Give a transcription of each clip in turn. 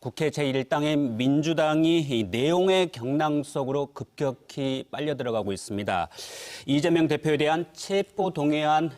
국회 제1당의 민주당이 이 내용의 경랑 속으로 급격히 빨려 들어가고 있습니다. 이재명 대표에 대한 체포동의안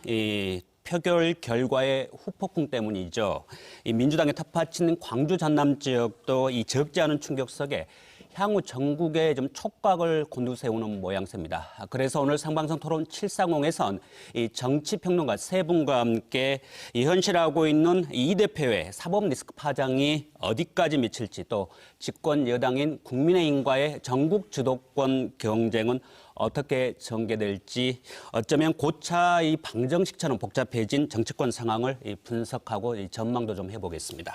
표결 결과의 후폭풍 때문이죠. 이 민주당의 텃밭인 광주 전남 지역도 이 적지 않은 충격 속에 향후 전국에 좀 촉각을 곤두세우는 모양새입니다. 그래서 오늘 생방송 토론 730에선 이 정치평론가 세 분과 함께 이 현실하고 있는 이 대표의 사법 리스크 파장이 어디까지 미칠지, 또 집권 여당인 국민의힘과의 전국 주도권 경쟁은 어떻게 전개될지, 어쩌면 고차 이 방정식처럼 복잡해진 정치권 상황을 분석하고 전망도 좀 해보겠습니다.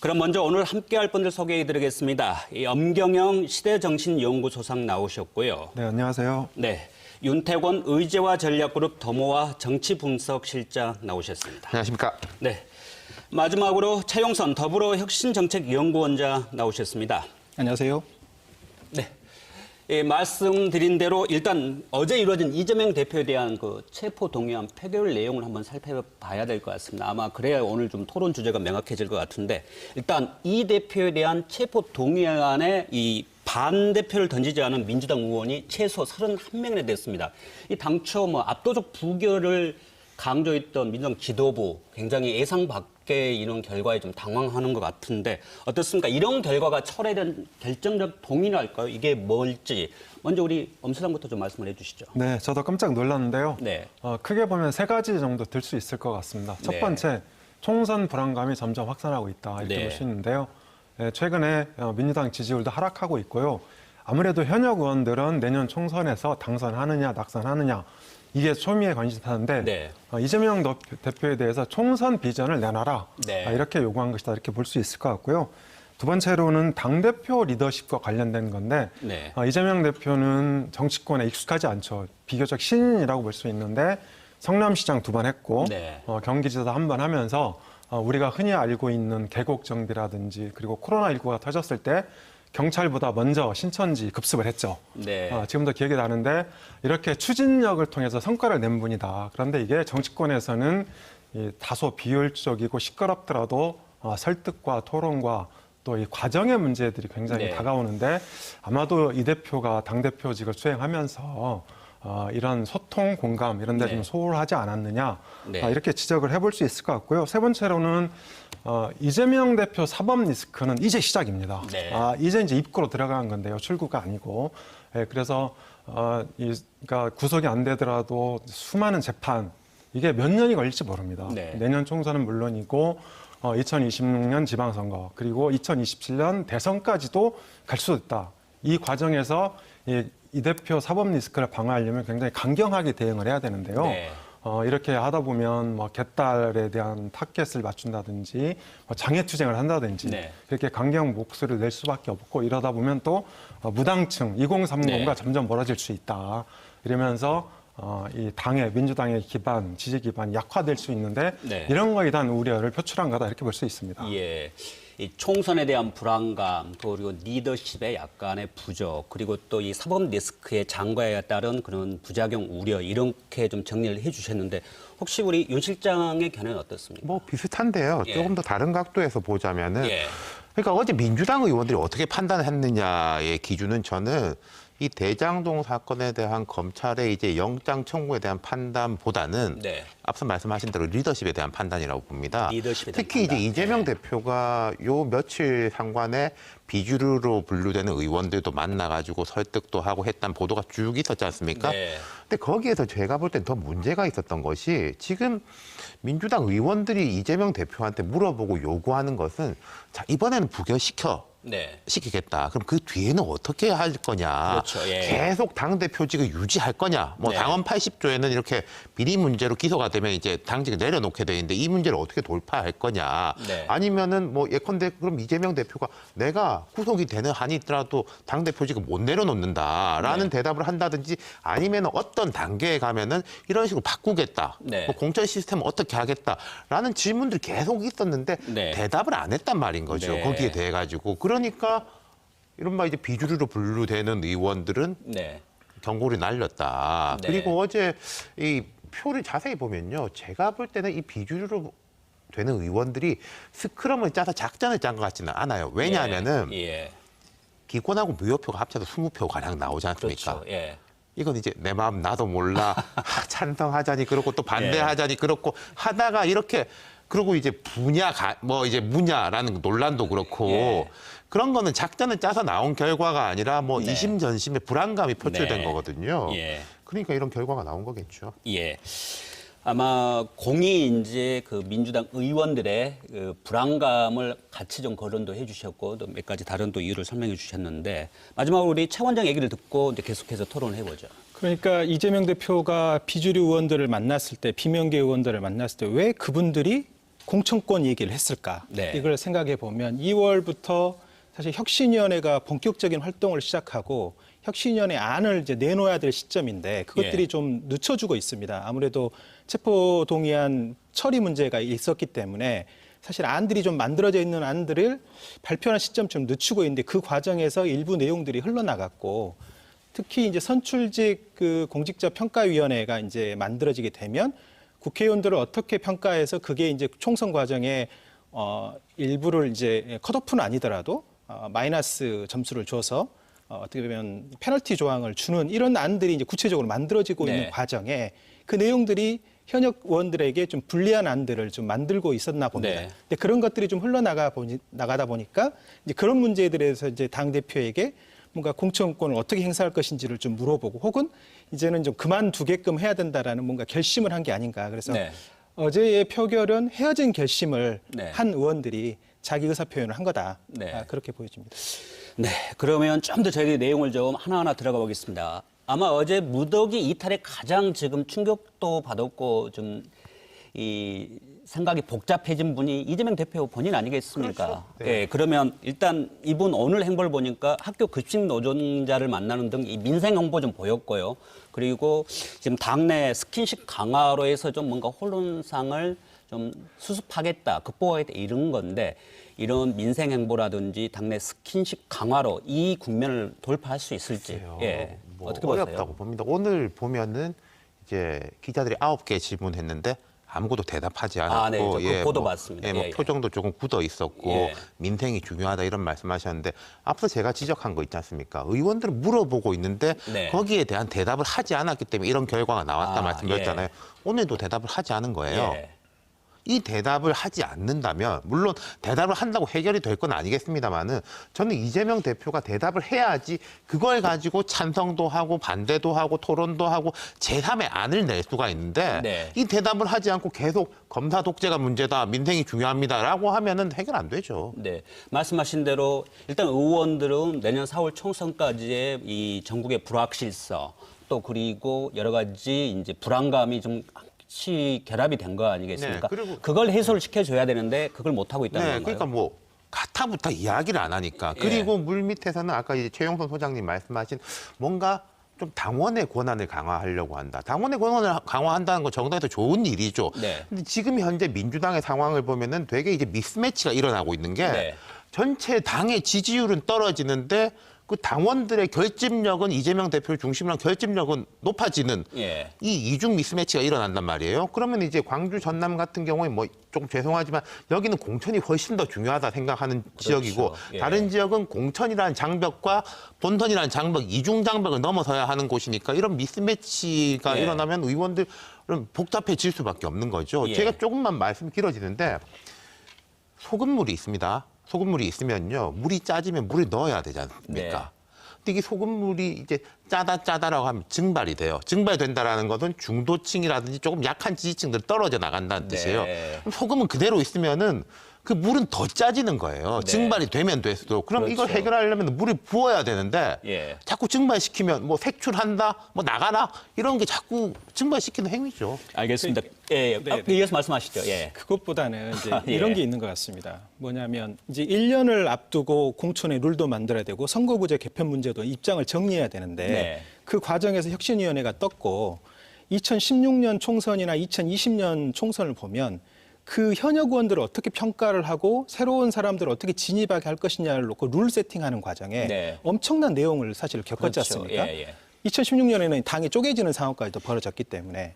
그럼 먼저 오늘 함께할 분들 소개해드리겠습니다. 엄경영 시대정신연구소장 나오셨고요. 네, 안녕하세요. 네, 윤태권 의제와 전략그룹 더모아 정치분석실장 나오셨습니다. 안녕하십니까. 네, 마지막으로 차용선 더불어혁신정책연구원장 나오셨습니다. 안녕하세요. 네. 예, 말씀드린 대로 일단 어제 이루어진 이재명 대표에 대한 그 체포동의안 표결 내용을 한번 살펴봐야 될 것 같습니다. 아마 그래야 오늘 좀 토론 주제가 명확해질 것 같은데, 일단 이 대표에 대한 체포동의안에 이 반대표를 던지지 않은 민주당 의원이 최소 31명이나 됐습니다. 이 당초 뭐 압도적 부결을 강조했던 민주당 지도부 굉장히 예상 밖의 이런 결과에 좀 당황하는 것 같은데 어떻습니까? 이런 결과가 철회된 결정적 동의랄까요? 이게 뭘지 먼저 우리 엄 소장부터 좀 말씀을 해주시죠. 네, 저도 깜짝 놀랐는데요. 네. 크게 보면 세 가지 정도 들 수 있을 것 같습니다. 첫 네. 번째, 총선 불안감이 점점 확산하고 있다 이렇게 네. 볼 수 있는데요. 최근에 민주당 지지율도 하락하고 있고요. 아무래도 현역 의원들은 내년 총선에서 당선하느냐 낙선하느냐 이게 초미의 관심사인데 네. 이재명 대표에 대해서 총선 비전을 내놔라 네. 이렇게 요구한 것이다 이렇게 볼 수 있을 것 같고요. 두 번째로는 당대표 리더십과 관련된 건데 네. 이재명 대표는 정치권에 익숙하지 않죠. 비교적 신인이라고 볼 수 있는데 성남시장 2번 했고 네. 경기지사 1번 하면서 우리가 흔히 알고 있는 계곡정비라든지 그리고 코로나19가 터졌을 때 경찰보다 먼저 신천지 급습을 했죠. 네. 지금도 기억이 나는데 이렇게 추진력을 통해서 성과를 낸 분이다. 그런데 이게 정치권에서는 다소 비효율적이고 시끄럽더라도 설득과 토론과 또 이 과정의 문제들이 굉장히 네. 다가오는데 아마도 이 대표가 당대표직을 수행하면서 이런 소통, 공감 이런 데 좀 네. 소홀하지 않았느냐 네. 이렇게 지적을 해볼 수 있을 것 같고요. 세 번째로는 이재명 대표 사법 리스크는 이제 시작입니다. 네. 이제 입구로 들어간 건데요. 출구가 아니고. 그래서 그러니까 구속이 안 되더라도 수많은 재판 이게 몇 년이 걸릴지 모릅니다. 네. 내년 총선은 물론이고 2026년 지방선거 그리고 2027년 대선까지도 갈 수도 있다. 이 과정에서 이 대표 사법 리스크를 방어하려면 굉장히 강경하게 대응을 해야 되는데요. 네. 이렇게 하다 보면 개딸에 대한 타겟을 맞춘다든지 장애투쟁을 한다든지 네. 그렇게 강경 목소리를 낼 수밖에 없고 이러다 보면 또 무당층 2030과 네. 점점 멀어질 수 있다. 이러면서 이 당의 민주당의 기반, 지지 기반이 약화될 수 있는데 네. 이런 거에 대한 우려를 표출한 거다 이렇게 볼 수 있습니다. 예. 이 총선에 대한 불안감, 또 그리고 리더십의 약간의 부족, 그리고 또 이 사법 리스크의 장과에 따른 그런 부작용 우려 이렇게 좀 정리를 해주셨는데 혹시 우리 윤 실장의 견해는 어떻습니까? 뭐 비슷한데요. 예. 조금 더 다른 각도에서 보자면은 예. 그러니까 어제 민주당 의원들이 어떻게 판단했느냐의 기준은 저는 이 대장동 사건에 대한 검찰의 이제 영장 청구에 대한 판단보다는 네. 앞서 말씀하신 대로 리더십에 대한 판단이라고 봅니다. 리더십에 대한 특히 판단. 이제 이재명 네. 대표가 요 며칠 상관에 비주류로 분류되는 의원들도 만나가지고 설득도 하고 했다는 보도가 쭉 있었지 않습니까? 네. 근데 거기에서 제가 볼 땐 더 문제가 있었던 것이 지금 민주당 의원들이 이재명 대표한테 물어보고 요구하는 것은 자, 이번에는 부결시켜. 네. 시키겠다. 그럼 그 뒤에는 어떻게 할 거냐. 그렇죠. 예. 계속 당대표직을 유지할 거냐. 뭐 네. 당헌 80조에는 이렇게 비리 문제로 기소가 되면 이제 당직을 내려놓게 돼 있는데 이 문제를 어떻게 돌파할 거냐. 네. 아니면은 뭐 예컨대 그럼 이재명 대표가 내가 구속이 되는 한이 있더라도 당대표직을 못 내려놓는다라는 네. 대답을 한다든지 아니면 어떤 단계에 가면은 이런 식으로 바꾸겠다. 네. 뭐 공천 시스템을 어떻게 하겠다라는 질문들이 계속 있었는데 네. 대답을 안 했단 말인 거죠. 네. 거기에 대해 가지고. 그러니까 이른바 이제 비주류로 분류되는 의원들은 네. 경고를 날렸다. 네. 그리고 어제 이 표를 자세히 보면요. 제가 볼 때는 이 비주류로 되는 의원들이 스크럼을 짜서 작전을 짠 것 같지는 않아요. 왜냐하면은 예. 기권하고 무효표가 합쳐서 20표 가량 나오지 않습니까? 그렇죠. 예. 이건 이제 내 마음 나도 몰라 찬성하자니 그렇고 또 반대하자니 그렇고 하다가 이렇게 그리고 이제 뭐 이제 무냐라는 논란도 그렇고 예. 그런 거는 작전을 짜서 나온 결과가 아니라 뭐 네. 이심전심의 불안감이 표출된 네. 거거든요. 예. 그러니까 이런 결과가 나온 거겠죠. 예. 아마 공이 이제 그 민주당 의원들의 그 불안감을 같이 좀 거론도 해주셨고 또 몇 가지 다른 또 이유를 설명해 주셨는데 마지막으로 우리 최 원장 얘기를 듣고 이제 계속해서 토론해 보죠. 그러니까 이재명 대표가 비주류 의원들을 만났을 때, 비명계 의원들을 만났을 때 왜 그분들이 공천권 얘기를 했을까? 네. 이걸 생각해 보면 2월부터 사실 혁신위원회가 본격적인 활동을 시작하고 혁신위원회 안을 이제 내놓아야 될 시점인데 그것들이 예. 좀 늦춰지고 있습니다. 아무래도 체포동의안 처리 문제가 있었기 때문에 사실 안들이 좀 만들어져 있는 안들을 발표하는 시점 좀 늦추고 있는데 그 과정에서 일부 내용들이 흘러나갔고 특히 이제 선출직 그 공직자 평가위원회가 이제 만들어지게 되면 국회의원들을 어떻게 평가해서 그게 이제 총선 과정에 일부를 이제 컷오프는 아니더라도 마이너스 점수를 줘서 어떻게 보면 페널티 조항을 주는 이런 안들이 이제 구체적으로 만들어지고 네. 있는 과정에 그 내용들이 현역 의원들에게 좀 불리한 안들을 좀 만들고 있었나 봅니다. 네. 근데 그런 것들이 좀 나가다 보니까 이제 그런 문제에 대해서 이제 당 대표에게 뭔가 공천권을 어떻게 행사할 것인지를 좀 물어보고 혹은 이제는 좀 그만두게끔 해야 된다라는 뭔가 결심을 한 게 아닌가. 그래서 네. 어제의 표결은 헤어진 결심을 네. 한 의원들이 자기 의사 표현을 한 거다. 네. 그렇게 보여집니다. 네, 그러면 좀 더 저희 내용을 좀 하나하나 들어가 보겠습니다. 아마 어제 무더기 이탈에 가장 지금 충격도 받았고 좀 이 생각이 복잡해진 분이 이재명 대표 본인 아니겠습니까? 그렇죠. 네. 예, 그러면 일단 이분 오늘 행보를 보니까 학교 급식 노동자를 만나는 등 이 민생 홍보 좀 보였고요. 그리고 지금 당내 스킨십 강화로 해서 좀 뭔가 혼란상을 좀 수습하겠다, 극복하겠다 이런 건데 이런 민생 행보라든지 당내 스킨십 강화로 이 국면을 돌파할 수 있을지 예. 뭐 어떻게 보세요? 어렵다고 봅니다. 오늘 보면은 이제 기자들이 9개 질문했는데 아무것도 대답하지 않았고, 아, 네, 저그 보도 봤습니다. 뭐 예, 예. 표정도 조금 굳어 있었고 예. 민생이 중요하다 이런 말씀하셨는데 앞서 제가 지적한 거 있지 않습니까? 의원들은 물어보고 있는데 네. 거기에 대한 대답을 하지 않았기 때문에 이런 결과가 나왔다 아, 말씀드렸잖아요. 예. 오늘도 대답을 하지 않은 거예요. 예. 이 대답을 하지 않는다면 물론 대답을 한다고 해결이 될 건 아니겠습니다만은 저는 이재명 대표가 대답을 해야지 그걸 가지고 찬성도 하고 반대도 하고 토론도 하고 제3의 안을 낼 수가 있는데 네. 이 대답을 하지 않고 계속 검사 독재가 문제다 민생이 중요합니다라고 하면은 해결 안 되죠. 네, 말씀하신 대로 일단 의원들은 내년 4월 총선까지의 이 전국의 불확실성 또 그리고 여러 가지 이제 불안감이 좀 같이 결합이 된 거 아니겠습니까? 네, 그리고- 그걸 해소를 시켜줘야 되는데 그걸 못 하고 있다는 네, 건가요? 그러니까 뭐 가타부터 이야기를 안 하니까 예. 그리고 물 밑에서는 아까 이제 최영선 소장님 말씀하신 뭔가 좀 당원의 권한을 강화하려고 한다. 당원의 권한을 강화한다는 건 정당에서 좋은 일이죠. 네. 근데 지금 현재 민주당의 상황을 보면은 되게 이제 미스매치가 일어나고 있는 게 네. 전체 당의 지지율은 떨어지는데 그 당원들의 결집력은 이재명 대표를 중심으로 한 결집력은 높아지는 예. 이 이중 미스매치가 일어난단 말이에요. 그러면 이제 광주 전남 같은 경우에 뭐 조금 죄송하지만 여기는 공천이 훨씬 더 중요하다 생각하는 지역이고 예. 다른 지역은 공천이라는 장벽과 본선이라는 장벽, 이중 장벽을 넘어서야 하는 곳이니까 이런 미스매치가 예. 일어나면 의원들은 복잡해질 수밖에 없는 거죠. 예. 제가 조금만 말씀 길어지는데 소금물이 있습니다. 소금물이 있으면요. 물이 짜지면 물을 넣어야 되지 않습니까? 네. 근데 이게 소금물이 이제 짜다라고 하면 증발이 돼요. 증발된다라는 것은 중도층이라든지 조금 약한 지지층들 떨어져 나간다는 네. 뜻이에요. 그럼 소금은 그대로 있으면은 그 물은 더 짜지는 거예요. 네. 증발이 되면 될수록. 그럼 이걸 그렇죠. 해결하려면 물을 부어야 되는데 예. 자꾸 증발시키면 뭐 색출한다, 뭐 나가라 이런 게 자꾸 증발시키는 행위죠. 알겠습니다. 예, 네, 네. 이어서 말씀하시죠. 예. 그것보다는 이제 예. 이런 게 있는 것 같습니다. 뭐냐면 이제 1년을 앞두고 공천의 룰도 만들어야 되고 선거구제 개편 문제도 입장을 정리해야 되는데 네. 그 과정에서 혁신위원회가 떴고 2016년 총선이나 2020년 총선을 보면 그 현역 의원들을 어떻게 평가를 하고 새로운 사람들을 어떻게 진입하게 할 것이냐를 놓고 룰 세팅하는 과정에 네. 엄청난 내용을 사실 겪었지 그렇죠. 않습니까? 예, 예. 2016년에는 당이 쪼개지는 상황까지도 벌어졌기 때문에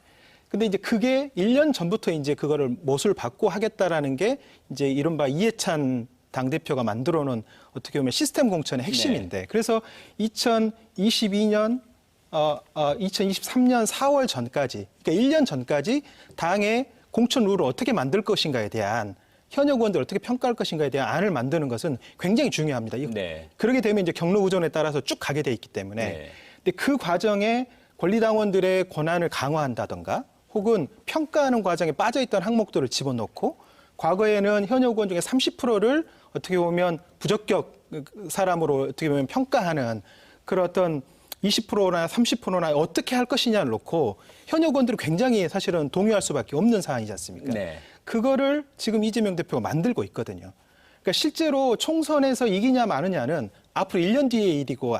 근데 이제 그게 1년 전부터 이제 그거를 못을 받고 하겠다라는 게 이제 이른바 이해찬 당대표가 만들어 놓은 어떻게 보면 시스템 공천의 핵심인데 그래서 2023년 4월 전까지 그러니까 1년 전까지 당의 공천 룰을 어떻게 만들 것인가에 대한 현역 의원들 어떻게 평가할 것인가에 대한 안을 만드는 것은 굉장히 중요합니다. 네. 그렇게 되면 이제 경로 우전에 따라서 쭉 가게 돼 있기 때문에 네. 근데 그 과정에 권리당원들의 권한을 강화한다던가 혹은 평가하는 과정에 빠져있던 항목들을 집어넣고 과거에는 현역 의원 중에 30%를 어떻게 보면 부적격 사람으로 어떻게 보면 평가하는 그런 어떤 20%나 30%나 어떻게 할 것이냐를 놓고 현역 의원들이 굉장히 사실은 동요할 수밖에 없는 사안이지 않습니까? 네. 그거를 지금 이재명 대표가 만들고 있거든요. 그러니까 실제로 총선에서 이기냐 마느냐는 앞으로 1년 뒤의 일이고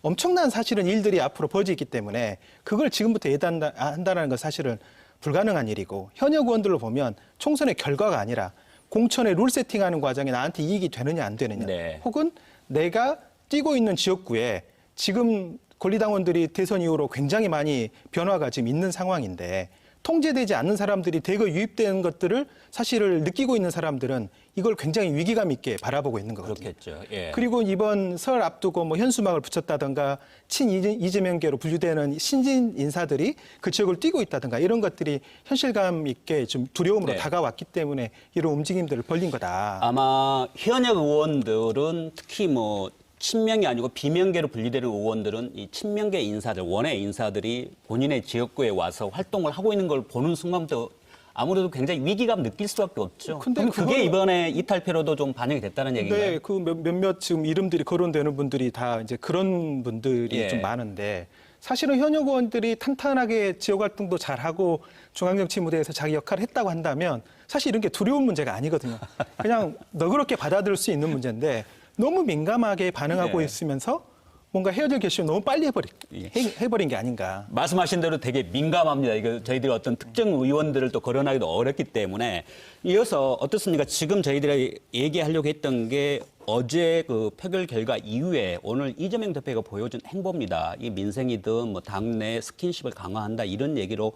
엄청난 사실은 일들이 앞으로 벌어지기 때문에 그걸 지금부터 예단한다는 건 사실은 불가능한 일이고 현역 의원들로 보면 총선의 결과가 아니라 공천의 룰 세팅하는 과정에 나한테 이익이 되느냐 안 되느냐 네. 혹은 내가 뛰고 있는 지역구에 지금 권리당원들이 대선 이후로 굉장히 많이 변화가 지금 있는 상황인데 통제되지 않는 사람들이 대거 유입되는 것들을 사실을 느끼고 있는 사람들은 이걸 굉장히 위기감 있게 바라보고 있는 거거든요. 그렇겠죠. 예. 그리고 이번 설 앞두고 뭐 현수막을 붙였다든가 친 이재명계로 분류되는 신진 인사들이 그 지역을 뛰고 있다든가 이런 것들이 현실감 있게 좀 두려움으로 네. 다가왔기 때문에 이런 움직임들을 벌린 거다. 아마 현역 의원들은 특히 뭐 친명이 아니고 비명계로 분리되는 의원들은 이 친명계 인사들, 원외 인사들이 본인의 지역구에 와서 활동을 하고 있는 걸 보는 순간부터 아무래도 굉장히 위기감 느낄 수밖에 없죠. 근데 그럼 그게 그거는- 이번에 이탈표로도 좀 반영이 됐다는 얘기인가요? 네, 그 몇몇 지금 이름들이 거론되는 분들이 다 이제 그런 분들이 예. 좀 많은데 사실은 현역 의원들이 탄탄하게 지역 활동도 잘하고 중앙정치 무대에서 자기 역할을 했다고 한다면 사실 이런 게 두려운 문제가 아니거든요. 그냥 너그럽게 받아들일 수 있는 문제인데 너무 민감하게 반응하고 예. 있으면서 뭔가 헤어질 결심을 너무 빨리 해버린 게 아닌가. 말씀하신 대로 되게 민감합니다. 이거 저희들이 어떤 특정 의원들을 또 거론하기도 어렵기 때문에 이어서 어떻습니까? 지금 저희들이 얘기하려고 했던 게 어제 그 표결 결과 이후에 오늘 이재명 대표가 보여준 행보입니다. 이 민생이든 뭐 당내 스킨십을 강화한다 이런 얘기로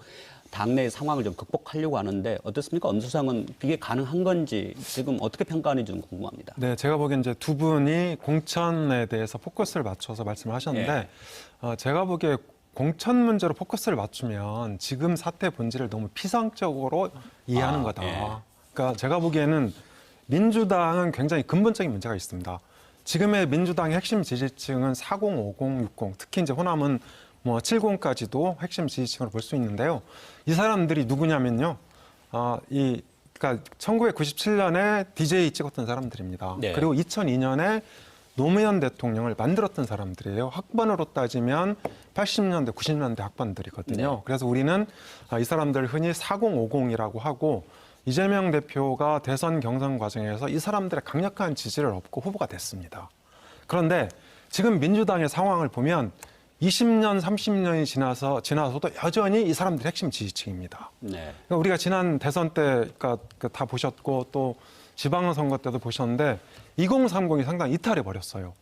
당내 상황을 좀 극복하려고 하는데 어떻습니까? 엄수상은 이게 가능한 건지 지금 어떻게 평가하는지 좀 궁금합니다. 네, 제가 보기엔 이제 두 분이 공천에 대해서 포커스를 맞춰서 말씀을 하셨는데 제가 보기에 공천 문제로 포커스를 맞추면 지금 사태 본질을 너무 피상적으로 이해하는 거다. 예. 그러니까 제가 보기에는 민주당은 굉장히 근본적인 문제가 있습니다. 지금의 민주당의 핵심 지지층은 40, 50, 60, 특히 이제 호남은 뭐 70까지도 핵심 지지층으로 볼 수 있는데요. 이 사람들이 누구냐면요. 그러니까 1997년에 DJ 찍었던 사람들입니다. 네. 그리고 2002년에 노무현 대통령을 만들었던 사람들이에요. 학번으로 따지면 80년대, 90년대 학번들이거든요. 네. 그래서 우리는 이 사람들 흔히 4050이라고 하고 이재명 대표가 대선 경선 과정에서 이 사람들의 강력한 지지를 얻고 후보가 됐습니다. 그런데 지금 민주당의 상황을 보면 20년, 30년이 지나서도 여전히 이 사람들이 핵심 지지층입니다. 네. 그러니까 우리가 지난 대선 때 그러니까 다 보셨고 또 지방선거 때도 보셨는데 2030이 상당히 이탈해 버렸어요.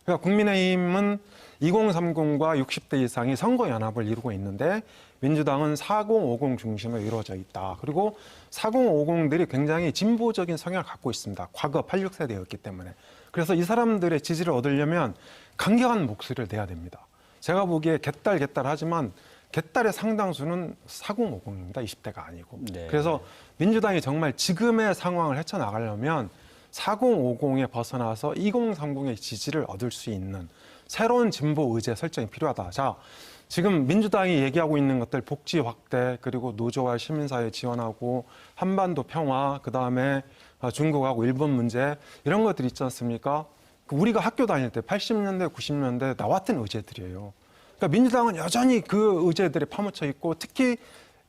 그러니까 국민의힘은 2030과 60대 이상이 선거 연합을 이루고 있는데 민주당은 4050 중심으로 이루어져 있다. 그리고 4050들이 굉장히 진보적인 성향을 갖고 있습니다. 과거 86세대였기 때문에. 그래서 이 사람들의 지지를 얻으려면 강경한 목소리를 내야 됩니다. 제가 보기에 개딸 하지만 개딸의 상당수는 4050입니다. 20대가 아니고. 네. 그래서 민주당이 정말 지금의 상황을 헤쳐나가려면 4050에 벗어나서 2030의 지지를 얻을 수 있는 새로운 진보 의제 설정이 필요하다. 자, 지금 민주당이 얘기하고 있는 것들 복지 확대 그리고 노조와 시민사회 지원하고 한반도 평화 그다음에 중국하고 일본 문제 이런 것들 있지 않습니까? 우리가 학교 다닐 때 80년대, 90년대 나왔던 의제들이에요. 그러니까 민주당은 여전히 그 의제들에 파묻혀 있고 특히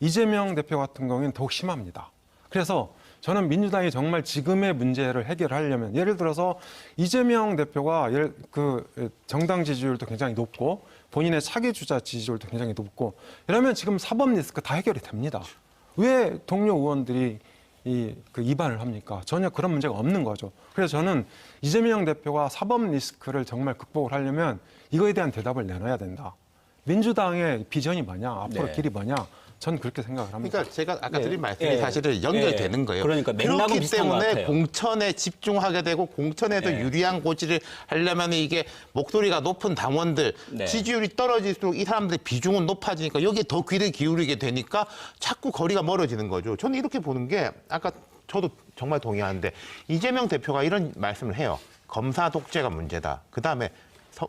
이재명 대표 같은 경우에는 더욱 심합니다. 그래서 저는 민주당이 정말 지금의 문제를 해결하려면 예를 들어서 이재명 대표가 정당 지지율도 굉장히 높고 본인의 차기 주자 지지율도 굉장히 높고 이러면 지금 사법 리스크 다 해결이 됩니다. 왜 동료 의원들이 위반을 합니까? 전혀 그런 문제가 없는 거죠. 그래서 저는 이재명 대표가 사법 리스크를 정말 극복을 하려면 이거에 대한 대답을 내놔야 된다. 민주당의 비전이 뭐냐? 앞으로 네. 길이 뭐냐? 전 그렇게 생각을 합니다. 그러니까 제가 아까 네. 드린 말씀이 예. 사실은 연결되는 예. 거예요. 그러니까 맥락은 그렇기 비슷한 것 때문에 같아요. 공천에 집중하게 되고 공천에도 예. 유리한 고지를 하려면 이게 목소리가 높은 당원들 네. 지지율이 떨어질수록 이 사람들의 비중은 높아지니까 여기에 더 귀를 기울이게 되니까 자꾸 거리가 멀어지는 거죠. 저는 이렇게 보는 게 아까 저도 정말 동의하는데 이재명 대표가 이런 말씀을 해요. 검사 독재가 문제다. 그다음에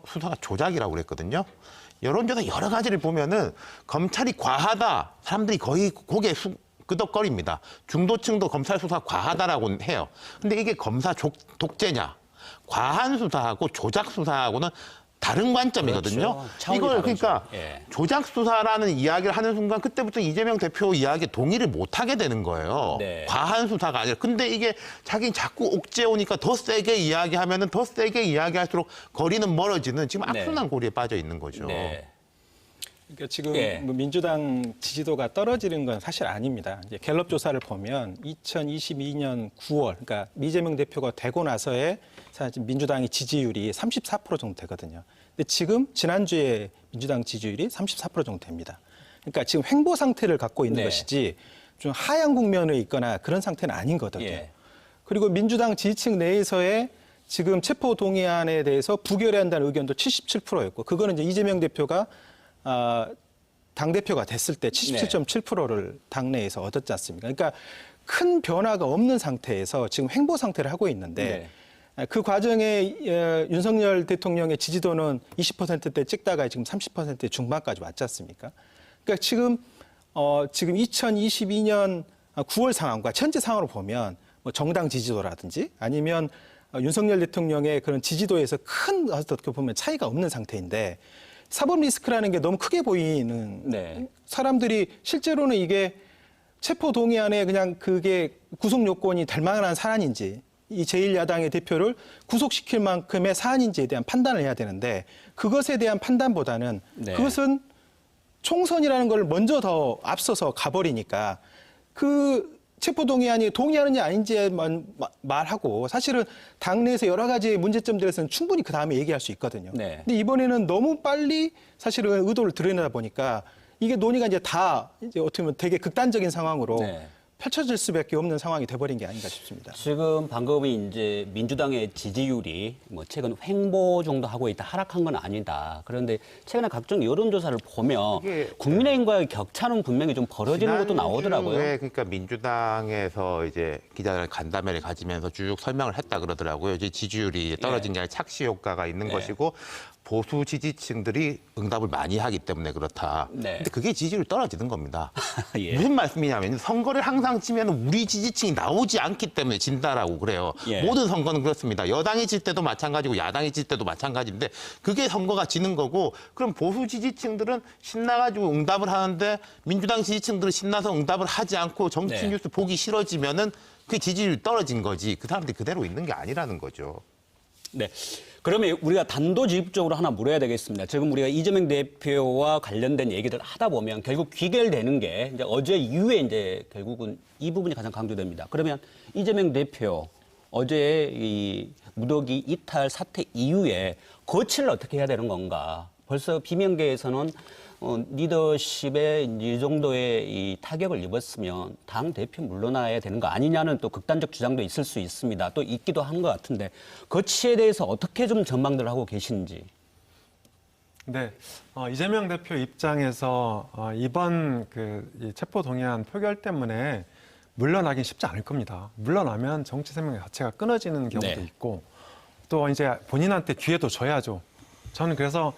수사가 조작이라고 그랬거든요. 여론조사 여러 가지를 보면은 검찰이 과하다. 사람들이 거의 고개 끄덕거립니다. 중도층도 검찰 수사 과하다라고 해요. 근데 이게 검사 독재냐? 과한 수사하고 조작 수사하고는 다른 관점이거든요. 그렇죠. 차원이 이걸 다르죠. 그러니까 예. 조작 수사라는 이야기를 하는 순간 그때부터 이재명 대표 이야기에 동의를 못 하게 되는 거예요. 네. 과한 수사가 아니라. 근데 이게 자기 자꾸 옥죄 오니까 더 세게 이야기하면은 더 세게 이야기할수록 거리는 멀어지는 지금 네. 악순환 고리에 빠져 있는 거죠. 네. 그러니까 지금 예. 뭐 민주당 지지도가 떨어지는 건 사실 아닙니다. 이제 갤럽 조사를 보면 2022년 9월, 그러니까 이재명 대표가 되고 나서의 사실 민주당의 지지율이 34% 정도 되거든요. 근데 지금 지난주에 민주당 지지율이 34% 정도 됩니다. 그러니까 지금 횡보 상태를 갖고 있는 네. 것이지 좀 하향 국면에 있거나 그런 상태는 아닌 거거든요. 예. 그리고 민주당 지지층 내에서의 지금 체포 동의안에 대해서 부결해야 한다는 의견도 77%였고, 그거는 이제 이재명 대표가 당대표가 됐을 때 77.7%를 당내에서 얻었지 않습니까? 그러니까 큰 변화가 없는 상태에서 지금 횡보 상태를 하고 있는데 그 과정에 윤석열 대통령의 지지도는 20%대 찍다가 지금 30% 중반까지 왔지 않습니까? 그러니까 지금 2022년 9월 상황과 현재 상황을 보면 뭐 정당 지지도라든지 아니면 윤석열 대통령의 그런 지지도에서 큰 어떻게 보면 차이가 없는 상태인데, 사법 리스크라는 게 너무 크게 보이는 네. 사람들이 실제로는 이게 체포 동의안에 그냥 그게 구속 요건이 될 만한 사안인지, 이 제1야당의 대표를 구속시킬 만큼의 사안인지에 대한 판단을 해야 되는데, 그것에 대한 판단보다는 네. 그것은 총선이라는 걸 먼저 더 앞서서 가버리니까 그 체포 동의안이 동의하느냐 아닌지만 말하고, 사실은 당내에서 여러 가지 문제점들에서는 충분히 그 다음에 얘기할 수 있거든요. 네. 근데 이번에는 너무 빨리 사실은 의도를 드러내다 보니까 이게 논의가 이제 다 이제 어떻게 보면 되게 극단적인 상황으로 네. 펼쳐질 수밖에 없는 상황이 돼버린 게 아닌가 싶습니다. 지금 방금이 이제 민주당의 지지율이 뭐 최근 횡보 정도 하고 있다, 하락한 건 아니다. 그런데 최근에 각종 여론조사를 보면 이게 국민의힘과의 격차는 분명히 좀 벌어지는 것도 나오더라고요. 지난주에 그러니까 민주당에서 이제 기자들 간담회를 가지면서 쭉 설명을 했다 그러더라고요. 이제 지지율이 떨어진 게 아니라 착시 효과가 있는 네. 것이고 보수 지지층들이 응답을 많이 하기 때문에 그렇다. 네. 근데 그게 지지율이 떨어지는 겁니다. 예. 무슨 말씀이냐면 선거를 항상 치면 우리 지지층이 나오지 않기 때문에 진다라고 그래요. 예. 모든 선거는 그렇습니다. 여당이 질 때도 마찬가지고 야당이 질 때도 마찬가지인데 그게 선거가 지는 거고, 그럼 보수 지지층들은 신나가지고 응답을 하는데 민주당 지지층들은 신나서 응답을 하지 않고 정치 네. 뉴스 보기 싫어지면은 그 지지율이 떨어진 거지. 그 사람들이 그대로 있는 게 아니라는 거죠. 네. 그러면 우리가 단도직입적으로 하나 물어야 되겠습니다. 지금 우리가 이재명 대표와 관련된 얘기를 하다 보면 결국 귀결되는 게 이제 어제 이후에 이제 결국은 이 부분이 가장 강조됩니다. 그러면 이재명 대표 어제 이 무더기 이탈 사태 이후에 거취를 어떻게 해야 되는 건가? 벌써 비명계에서는 리더십에 이 정도의 이 타격을 입었으면 당 대표 물러나야 되는 거 아니냐는 또 극단적 주장도 있을 수 있습니다. 또 있기도 한 것 같은데 거취에 대해서 어떻게 좀 전망들 하고 계신지. 네, 이재명 대표 입장에서 이번 이 체포 동의안 표결 때문에 물러나긴 쉽지 않을 겁니다. 물러나면 정치 생명 자체가 끊어지는 경우도 네. 있고, 또 이제 본인한테 기회도 줘야죠. 저는 그래서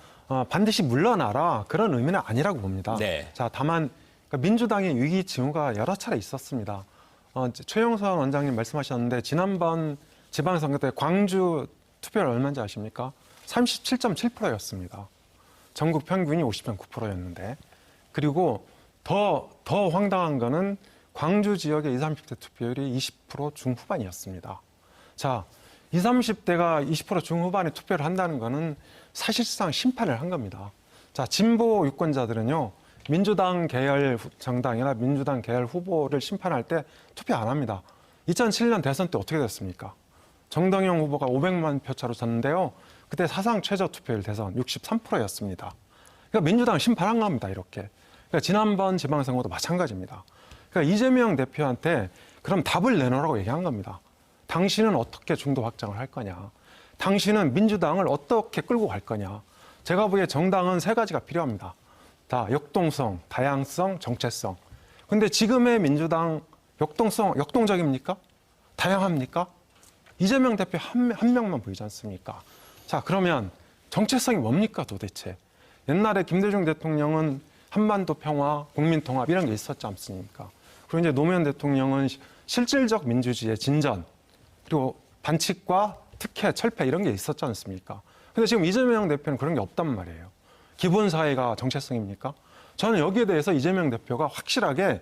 반드시 물러나라 그런 의미는 아니라고 봅니다. 네. 자, 다만 민주당의 위기 징후가 여러 차례 있었습니다. 최영선 원장님 말씀하셨는데 지난번 지방선거 때 광주 투표율 얼마인지 아십니까? 37.7%였습니다. 전국 평균이 50.9%였는데, 그리고 더 황당한 거는 광주 지역의 20, 30대 투표율이 20% 중후반이었습니다. 자, 20, 30대가 20% 중후반에 투표를 한다는 거는 사실상 심판을 한 겁니다. 자, 진보 유권자들은요, 민주당 계열 정당이나 민주당 계열 후보를 심판할 때 투표 안 합니다. 2007년 대선 때 어떻게 됐습니까? 정동영 후보가 500만 표 차로 졌는데요. 그때 사상 최저 투표율 대선 63%였습니다. 그러니까 민주당 심판한 겁니다, 이렇게. 그러니까 지난번 지방선거도 마찬가지입니다. 그러니까 이재명 대표한테 그럼 답을 내놓으라고 얘기한 겁니다. 당신은 어떻게 중도 확장을 할 거냐. 당신은 민주당을 어떻게 끌고 갈 거냐. 제가 보기에 정당은 세 가지가 필요합니다. 다 역동성, 다양성, 정체성. 근데 지금의 민주당 역동적입니까? 다양합니까? 이재명 대표 한 명만 보이지 않습니까? 자, 그러면 정체성이 뭡니까 도대체? 옛날에 김대중 대통령은 한반도 평화, 국민 통합 이런 게 있었지 않습니까? 그리고 이제 노무현 대통령은 실질적 민주주의의 진전, 그리고 반칙과 특혜, 철폐 이런 게 있었지 않습니까? 근데 지금 이재명 대표는 그런 게 없단 말이에요. 기본사회가 정체성입니까? 저는 여기에 대해서 이재명 대표가 확실하게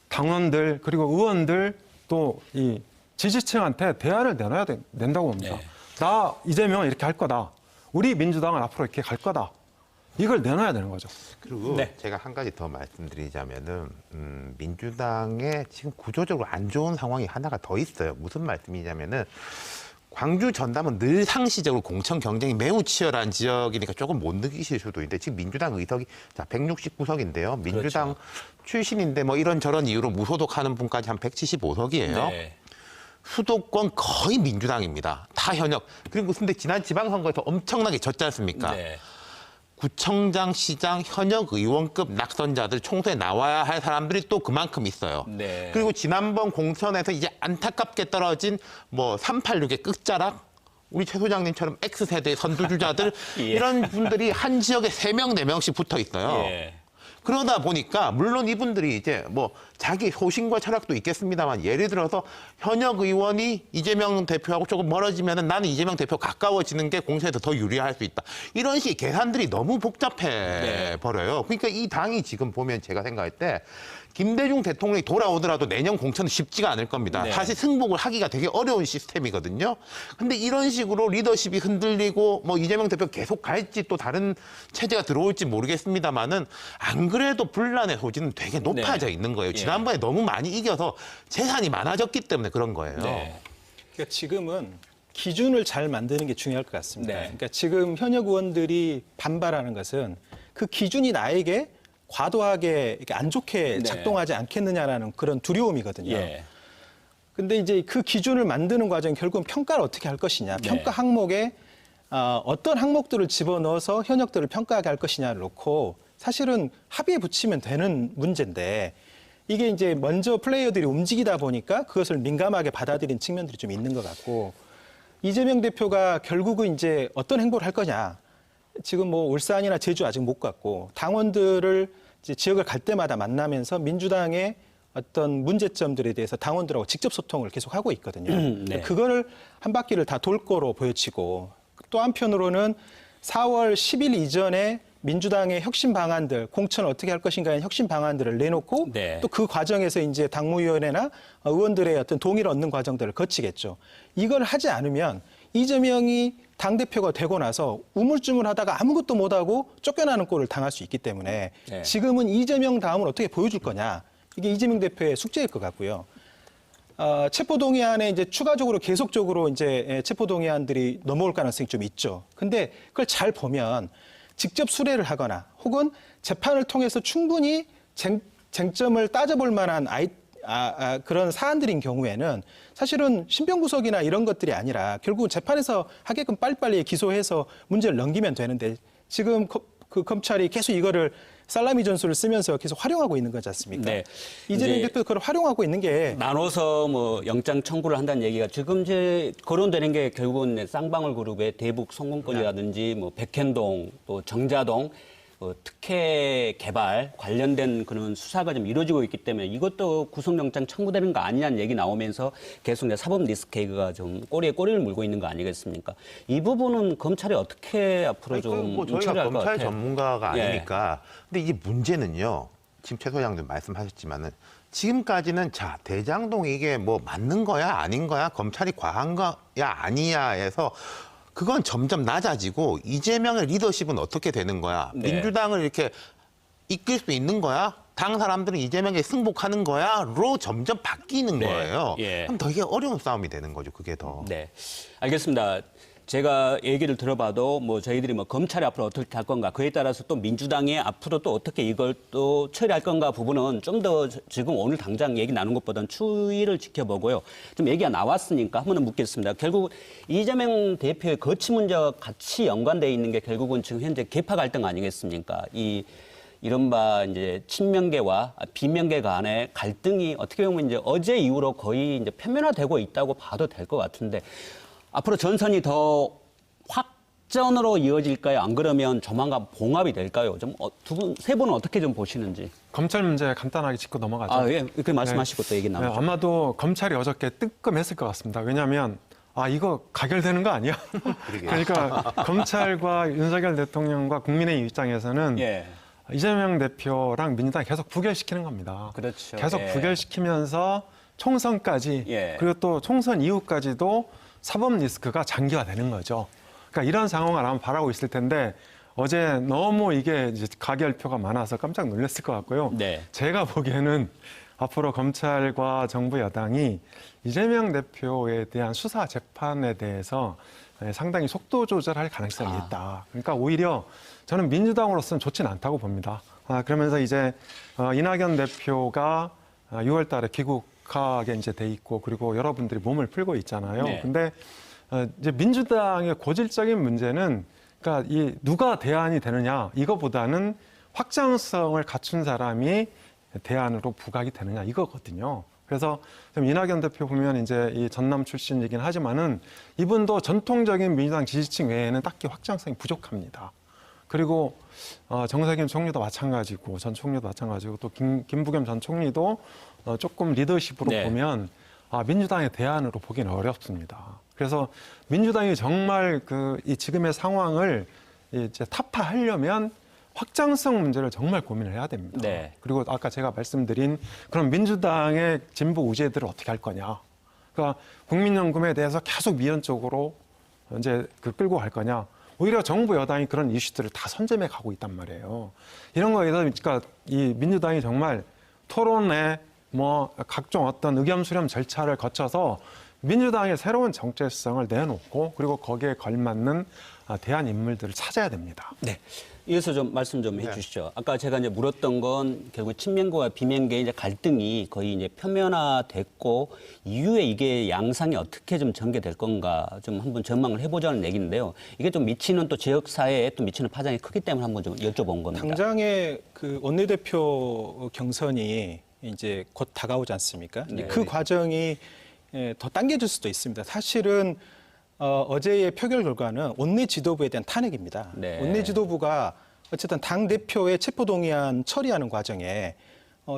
당원들 그리고 의원들 또 이 지지층한테 대안을 내놔야 된다고 봅니다. 네. 나 이재명은 이렇게 할 거다. 우리 민주당은 앞으로 이렇게 갈 거다. 이걸 내놔야 되는 거죠. 그리고 네. 제가 한 가지 더 말씀드리자면은 민주당의 지금 구조적으로 안 좋은 상황이 하나가 더 있어요. 무슨 말씀이냐면은 광주 전남은 늘 상시적으로 공천 경쟁이 매우 치열한 지역이니까 조금 못 느끼실 수도 있는데 지금 민주당 의석이 자 169석인데요. 민주당 출신인데 뭐 이런저런 이유로 무소속하는 분까지 한 175석이에요. 네. 수도권 거의 민주당입니다. 다 현역. 그리고 근데 지난 지방선거에서 엄청나게 졌지 않습니까? 네. 구청장, 시장, 현역 의원급 낙선자들 총선에 나와야 할 사람들이 또 그만큼 있어요. 네. 그리고 지난번 공천에서 이제 안타깝게 떨어진 뭐 386의 끝자락, 우리 최 소장님처럼 X세대 선두주자들 예. 이런 분들이 한 지역에 3명, 4명씩 붙어 있어요. 예. 그러다 보니까 물론 이분들이 이제 뭐 자기 소신과 철학도 있겠습니다만 예를 들어서 현역 의원이 이재명 대표하고 조금 멀어지면은 나는 이재명 대표 가까워지는 게 공천에서 더 유리할 수 있다. 이런 식의 계산들이 너무 복잡해 네. 버려요. 그러니까 이 당이 지금 보면 제가 생각할 때 김대중 대통령이 돌아오더라도 내년 공천은 쉽지가 않을 겁니다. 네. 사실 승복을 하기가 되게 어려운 시스템이거든요. 근데 이런 식으로 리더십이 흔들리고 뭐 이재명 대표 계속 갈지 또 다른 체제가 들어올지 모르겠습니다만은 안 그래도 분란의 소지는 되게 높아져 네. 있는 거예요. 예. 지난번에 너무 많이 이겨서 재산이 많아졌기 때문에 그런 거예요. 네. 그러니까 지금은 기준을 잘 만드는 게 중요할 것 같습니다. 네. 그러니까 지금 현역 의원들이 반발하는 것은 그 기준이 나에게 과도하게 이렇게 안 좋게 네. 작동하지 않겠느냐라는 그런 두려움이거든요. 예. 근데 이제 그 기준을 만드는 과정 결국은 평가를 어떻게 할 것이냐, 네. 평가 항목에 어떤 항목들을 집어넣어서 현역들을 평가하게 할 것이냐를 놓고 사실은 합의에 붙이면 되는 문제인데 이게 이제 먼저 플레이어들이 움직이다 보니까 그것을 민감하게 받아들인 측면들이 좀 있는 것 같고 이재명 대표가 결국은 이제 어떤 행보를 할 거냐. 지금 뭐 울산이나 제주 아직 못 갔고 당원들을 이제 지역을 갈 때마다 만나면서 민주당의 어떤 문제점들에 대해서 당원들하고 직접 소통을 계속 하고 있거든요. 네. 그거를 한 바퀴를 다 돌 거로 보여지고 또 한편으로는 4월 10일 이전에 민주당의 혁신 방안들, 공천을 어떻게 할 것인가의 혁신 방안들을 내놓고 네. 또 그 과정에서 이제 당무위원회나 의원들의 어떤 동의를 얻는 과정들을 거치겠죠. 이걸 하지 않으면 이재명이 당대표가 되고 나서 우물쭈물하다가 아무것도 못하고 쫓겨나는 꼴을 당할 수 있기 때문에 네. 지금은 이재명 다음을 어떻게 보여줄 거냐. 이게 이재명 대표의 숙제일 것 같고요. 체포동의안에 이제 추가적으로 계속적으로 이제 체포동의안들이 넘어올 가능성이 좀 있죠. 근데 그걸 잘 보면 직접 수뢰를 하거나 혹은 재판을 통해서 충분히 쟁점을 따져볼 만한 그런 사안들인 경우에는 사실은 신병구속이나 이런 것들이 아니라 결국은 재판에서 하게끔 빨리빨리 기소해서 문제를 넘기면 되는데 지금 그 검찰이 계속 이거를 살라미 전술을 쓰면서 계속 활용하고 있는 거지 않습니까? 네. 이재명 이제 대표도 그걸 활용하고 있는 게 나눠서 뭐 영장 청구를 한다는 얘기가 지금 이제 거론되는 게 결국은 쌍방울 그룹의 대북 성공권이라든지 뭐 백현동 또 정자동 특혜 개발 관련된 그런 수사가 좀 이루어지고 있기 때문에 이것도 구속영장 청구되는 거 아니냐는 얘기 나오면서 계속 이제 사법 리스크가 좀 꼬리에 꼬리를 물고 있는 거 아니겠습니까? 이 부분은 검찰이 어떻게 앞으로 좀 뭐 저희가 처리할 것 검찰 같아요? 전문가가 예. 아니니까. 근데 이게 문제는요. 지금 최 소장님 말씀하셨지만은 지금까지는 자 대장동 이게 뭐 맞는 거야 아닌 거야 검찰이 과한 거야 아니야에서 그건 점점 낮아지고 이재명의 리더십은 어떻게 되는 거야? 네. 민주당을 이렇게 이끌 수 있는 거야? 당 사람들은 이재명에 승복하는 거야?로 점점 바뀌는 네. 거예요. 예. 그럼 되게 어려운 싸움이 되는 거죠. 그게 더. 네, 알겠습니다. 제가 얘기를 들어봐도 뭐 저희들이 뭐 검찰이 앞으로 어떻게 할 건가 그에 따라서 또 민주당이 앞으로 또 어떻게 이걸 또 처리할 건가 부분은 좀 더 지금 오늘 당장 얘기 나눈 것보다는 추이를 지켜보고요. 좀 얘기가 나왔으니까 한 번 묻겠습니다. 결국 이재명 대표의 거취 문제와 같이 연관돼 있는 게 결국은 지금 현재 계파 갈등 아니겠습니까? 이른바 이제 친명계와 비명계 간의 갈등이 어떻게 보면 이제 어제 이후로 거의 이제 표면화되고 있다고 봐도 될 것 같은데 앞으로 전선이 더 확전으로 이어질까요? 안 그러면 조만간 봉합이 될까요? 좀 세 분은 어떻게 좀 보시는지. 검찰 문제 간단하게 짚고 넘어가죠. 예, 이렇게 말씀하시고 또 얘기 나누죠. 아마도 검찰이 어저께 뜨끔했을 것 같습니다. 왜냐하면 이거 가결되는 거 아니야? 그러니까 검찰과 윤석열 대통령과 국민의 입장에서는 예. 이재명 대표랑 민주당 계속 부결시키는 겁니다. 그렇죠. 계속 예. 부결시키면서 총선까지 예. 그리고 또 총선 이후까지도 사법 리스크가 장기화되는 거죠. 그러니까 이런 상황을 아마 바라고 있을 텐데 어제 너무 이게 이제 가결표가 많아서 깜짝 놀랐을 것 같고요. 네. 제가 보기에는 앞으로 검찰과 정부 여당이 이재명 대표에 대한 수사 재판에 대해서 상당히 속도 조절할 가능성이 있다. 그러니까 오히려 저는 민주당으로서는 좋지는 않다고 봅니다. 그러면서 이제 이낙연 대표가 6월 달에 귀국하게 이제 돼 있고 그리고 여러분들이 몸을 풀고 있잖아요. 네. 근데 이제 민주당의 고질적인 문제는 그러니까 이 누가 대안이 되느냐 이거보다는 확장성을 갖춘 사람이 대안으로 부각이 되느냐 이거거든요. 그래서 좀 이낙연 대표 보면 이제 이 전남 출신이긴 하지만은 이분도 전통적인 민주당 지지층 외에는 딱히 확장성이 부족합니다. 그리고 정세균 총리도 마찬가지고 전 총리도 마찬가지고 또 김부겸 전 총리도 조금 리더십으로 네. 보면 민주당의 대안으로 보기는 어렵습니다. 그래서 민주당이 정말 이 지금의 상황을 이제 타파하려면 확장성 문제를 정말 고민을 해야 됩니다. 네. 그리고 아까 제가 말씀드린 그럼 민주당의 진보 우제들을 어떻게 할 거냐. 그러니까 국민연금에 대해서 계속 미연적으로 이제 끌고 갈 거냐. 오히려 정부 여당이 그런 이슈들을 다 선점해 가고 있단 말이에요. 이런 거에서 그러니까 이 민주당이 정말 토론에 뭐 각종 어떤 의견 수렴 절차를 거쳐서 민주당의 새로운 정체성을 내놓고 그리고 거기에 걸맞는 대안 인물들을 찾아야 됩니다. 네. 이어서 좀 말씀 좀 해주시죠. 아까 제가 이제 물었던 건 결국 친명계와 비명계의 이제 갈등이 거의 이제 표면화됐고 이후에 이게 양상이 어떻게 좀 전개될 건가 좀 한번 전망을 해보자는 얘기인데요. 이게 좀 미치는 또 지역 사회에 또 미치는 파장이 크기 때문에 한번 좀 여쭤본 겁니다. 당장의 그 원내대표 경선이 이제 곧 다가오지 않습니까? 네. 그 과정이 더 당겨질 수도 있습니다. 사실은 어제의 표결 결과는 원내 지도부에 대한 탄핵입니다. 네. 원내 지도부가 어쨌든 당 대표의 체포동의안 처리하는 과정에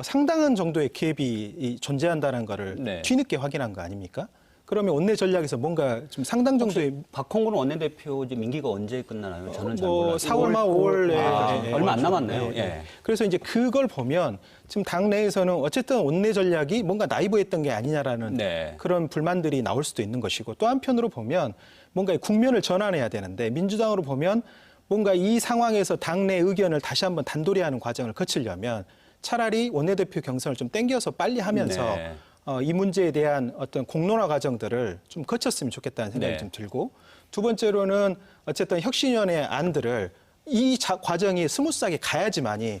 상당한 정도의 개입이 존재한다는 거를 네. 뒤늦게 확인한 거 아닙니까? 그러면 원내 전략에서 뭔가 좀 상당 정도의 박홍근 원내대표 이제 임기가 언제 끝나나요? 저는 잘 몰라요. 4월 말 5월에 얼마 안 남았네요. 예. 그래서 이제 그걸 보면 지금 당 내에서는 어쨌든 원내 전략이 뭔가 나이브했던 게 아니냐라는 네. 그런 불만들이 나올 수도 있는 것이고 또 한편으로 보면 뭔가 국면을 전환해야 되는데 민주당으로 보면 뭔가 이 상황에서 당내 의견을 다시 한번 단도리하는 과정을 거치려면 차라리 원내대표 경선을 좀 땡겨서 빨리 하면서 네. 이 문제에 대한 어떤 공론화 과정들을 좀 거쳤으면 좋겠다는 생각이 네. 좀 들고 두 번째로는 어쨌든 혁신위원회 안들을 이 과정이 스무스하게 가야지만이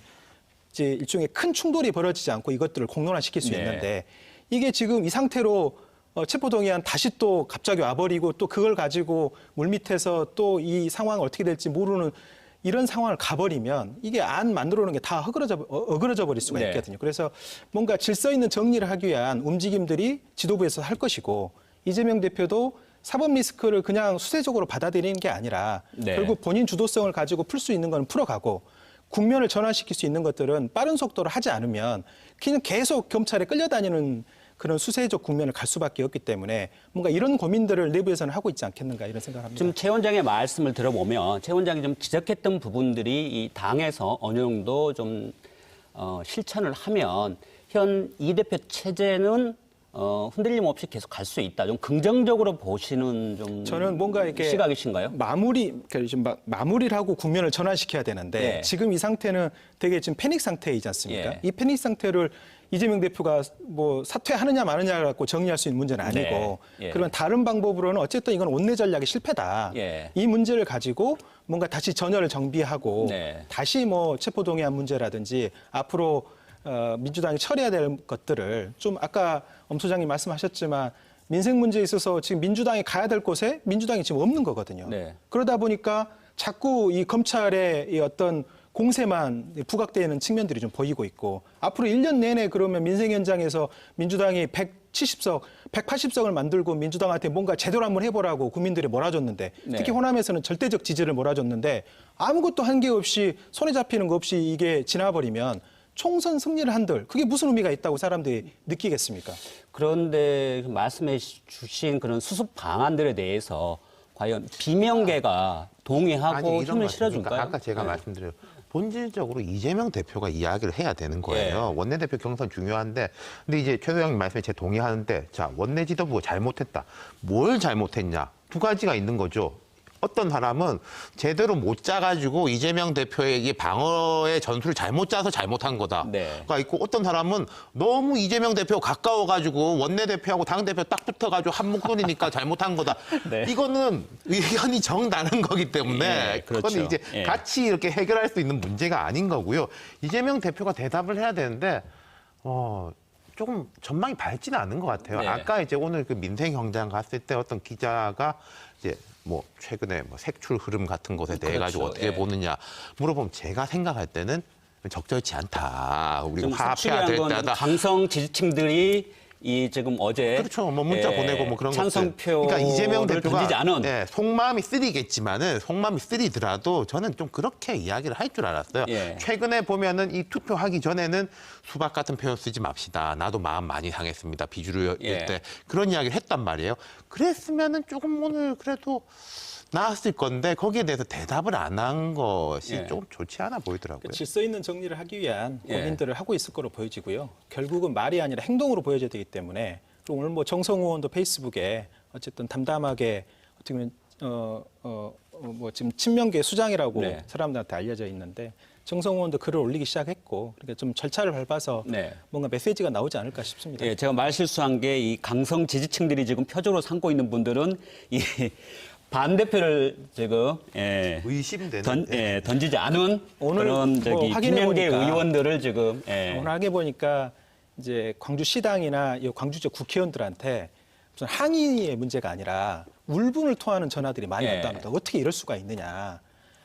이제 일종의 큰 충돌이 벌어지지 않고 이것들을 공론화시킬 수 네. 있는데 이게 지금 이 상태로 체포동의안 다시 또 갑자기 와버리고 또 그걸 가지고 물밑에서 또 이 상황이 어떻게 될지 모르는 이런 상황을 가버리면 이게 안 만들어 놓은 게 다 어그러져 버릴 수가 네. 있거든요. 그래서 뭔가 질서 있는 정리를 하기 위한 움직임들이 지도부에서 할 것이고 이재명 대표도 사법 리스크를 그냥 수세적으로 받아들이는 게 아니라 네. 결국 본인 주도성을 가지고 풀 수 있는 건 풀어가고 국면을 전환시킬 수 있는 것들은 빠른 속도로 하지 않으면 그냥 계속 검찰에 끌려다니는 그런 수세적 국면을 갈 수밖에 없기 때문에 뭔가 이런 고민들을 내부에서는 하고 있지 않겠는가 이런 생각을 합니다. 지금 최 원장의 말씀을 들어보면 최 원장이 좀 지적했던 부분들이 이 당에서 어느 정도 좀 실천을 하면 현 이 대표 체제는 흔들림 없이 계속 갈 수 있다. 좀 긍정적으로 보시는 좀 저는 뭔가 이렇게 시각이신가요? 그러니까 지금 마무리를 하고 국면을 전환시켜야 되는데 네. 지금 이 상태는 되게 지금 패닉 상태이지 않습니까? 예. 이 패닉 상태를 이재명 대표가 뭐 사퇴하느냐 마느냐 갖고 정리할 수 있는 문제는 아니고 네. 예. 그런 다른 방법으로는 어쨌든 이건 원내 전략의 실패다. 예. 이 문제를 가지고 뭔가 다시 전열을 정비하고 네. 다시 뭐 체포동의안 문제라든지 앞으로 민주당이 처리해야 될 것들을 좀 아까 엄 소장님 말씀하셨지만 민생 문제에 있어서 지금 민주당이 가야 될 곳에 민주당이 지금 없는 거거든요. 네. 그러다 보니까 자꾸 이 검찰의 이 어떤 공세만 부각되는 측면들이 좀 보이고 있고 앞으로 1년 내내 그러면 민생 현장에서 민주당이 170석, 180석을 만들고 민주당한테 뭔가 제대로 한번 해보라고 국민들이 몰아줬는데 네. 특히 호남에서는 절대적 지지를 몰아줬는데 아무것도 한 게 없이 손에 잡히는 거 없이 이게 지나버리면 총선 승리를 한들 그게 무슨 의미가 있다고 사람들이 느끼겠습니까? 그런데 말씀해 주신 그런 수습 방안들에 대해서 과연 비명계가 동의하고 이런 힘을 거 실어줄까요? 같습니다. 아까 제가 네. 말씀드린 본질적으로 이재명 대표가 이야기를 해야 되는 거예요. 네. 원내대표 경선 중요한데, 근데 이제 최 소장님 말씀에 제가 동의하는데, 자 원내 지도부가 잘못했다. 뭘 잘못했냐? 두 가지가 있는 거죠. 어떤 사람은 제대로 못 짜가지고 이재명 대표의 방어의 전술을 잘못 짜서 잘못한 거다. 네. 가 있고 어떤 사람은 너무 이재명 대표 가까워가지고 원내대표하고 당대표 딱 붙어가지고 한 목소리니까 잘못한 거다. 네. 이거는 의견이 정나는 거기 때문에 예, 그렇죠. 그거는 이제 예. 같이 이렇게 해결할 수 있는 문제가 아닌 거고요. 이재명 대표가 대답을 해야 되는데 조금 전망이 밝지는 않은 것 같아요. 네. 아까 이제 오늘 그 민생광장 갔을 때 어떤 기자가 이제 뭐 최근에 뭐 색출 흐름 같은 것에 대해 가지고 그렇죠. 어떻게 예. 보느냐 물어보면 제가 생각할 때는 적절치 않다. 우리가 지금 화합해야 속출이한 될 건 때다. 강성 지지층들이 이 지금 어제 그렇죠. 뭐 문자 예, 보내고 뭐 그런 것들. 찬성표를 그러니까 이재명 대표가 던지지 않은 속마음이 쓰리겠지만은 속마음이 쓰리더라도 저는 좀 그렇게 이야기를 할 줄 알았어요. 예. 최근에 보면은 이 투표하기 전에는 수박 같은 표현 쓰지 맙시다. 나도 마음 많이 상했습니다. 비주류일 예. 때 그런 이야기를 했단 말이에요. 그랬으면은 조금 오늘 그래도 나았을 건데 거기에 대해서 대답을 안 한 것이 예. 조금 좋지 않아 보이더라고요. 질서 있는 정리를 하기 위한 예. 고민들을 하고 있을 거로 보여지고요. 결국은 말이 아니라 행동으로 보여져야 되기 때문에 그리고 오늘 뭐 정성호 의원도 페이스북에 어쨌든 담담하게 어떻게 보면 뭐 지금 친명계 수장이라고 네. 사람들한테 알려져 있는데 정성호 의원도 글을 올리기 시작했고 그러니까 좀 절차를 밟아서 네. 뭔가 메시지가 나오지 않을까 싶습니다. 예, 제가 말 실수한 게 이 강성 지지층들이 지금 표적으로 삼고 있는 분들은 이 반대표를 지금 의심되는 던지지 않은 오늘 그런 뭐 저기 확인해 비명계 보니까 의원들을 지금 오늘 하게 보니까 이제 광주시당이나 이 광주 지역 국회의원들한테 무슨 항의의 문제가 아니라 울분을 토하는 전화들이 많이 예. 왔답니다. 어떻게 이럴 수가 있느냐.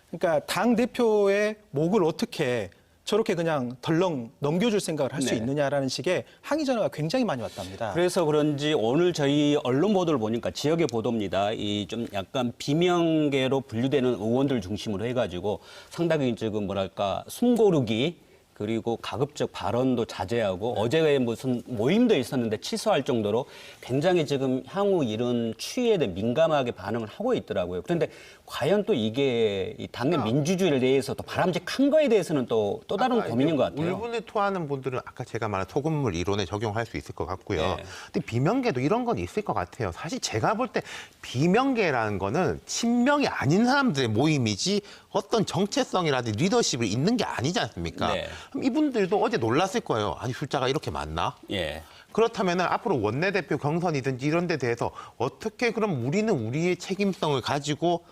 그러니까 당 대표의 목을 어떻게 저렇게 그냥 덜렁 넘겨줄 생각을 할 수 네. 있느냐라는 식의 항의 전화가 굉장히 많이 왔답니다. 그래서 그런지 오늘 저희 언론 보도를 보니까 지역의 보도입니다. 이 좀 약간 비명계로 분류되는 의원들 중심으로 해가지고 상당히 지금 뭐랄까 숨고르기 그리고 가급적 발언도 자제하고 어제 무슨 모임도 있었는데 취소할 정도로 굉장히 지금 향후 이런 추이에 대해 민감하게 반응을 하고 있더라고요. 그런데 과연 또 이게 이 당의 민주주의에 대해서 또 바람직한 거에 대해서는 또 다른 고민인 것 같아요. 울분을 토하는 분들은 아까 제가 말한 소금물 이론에 적용할 수 있을 것 같고요. 네. 근데 비명계도 이런 건 있을 것 같아요. 사실 제가 볼 때 비명계라는 거는 친명이 아닌 사람들의 모임이지 어떤 정체성이라든지 리더십이 있는 게 아니지 않습니까? 네. 그럼 이분들도 어제 놀랐을 거예요. 아니 숫자가 이렇게 많나? 예. 그렇다면 앞으로 원내대표 경선이든지 이런 데 대해서 어떻게 그럼 우리는 우리의 책임성을 가지고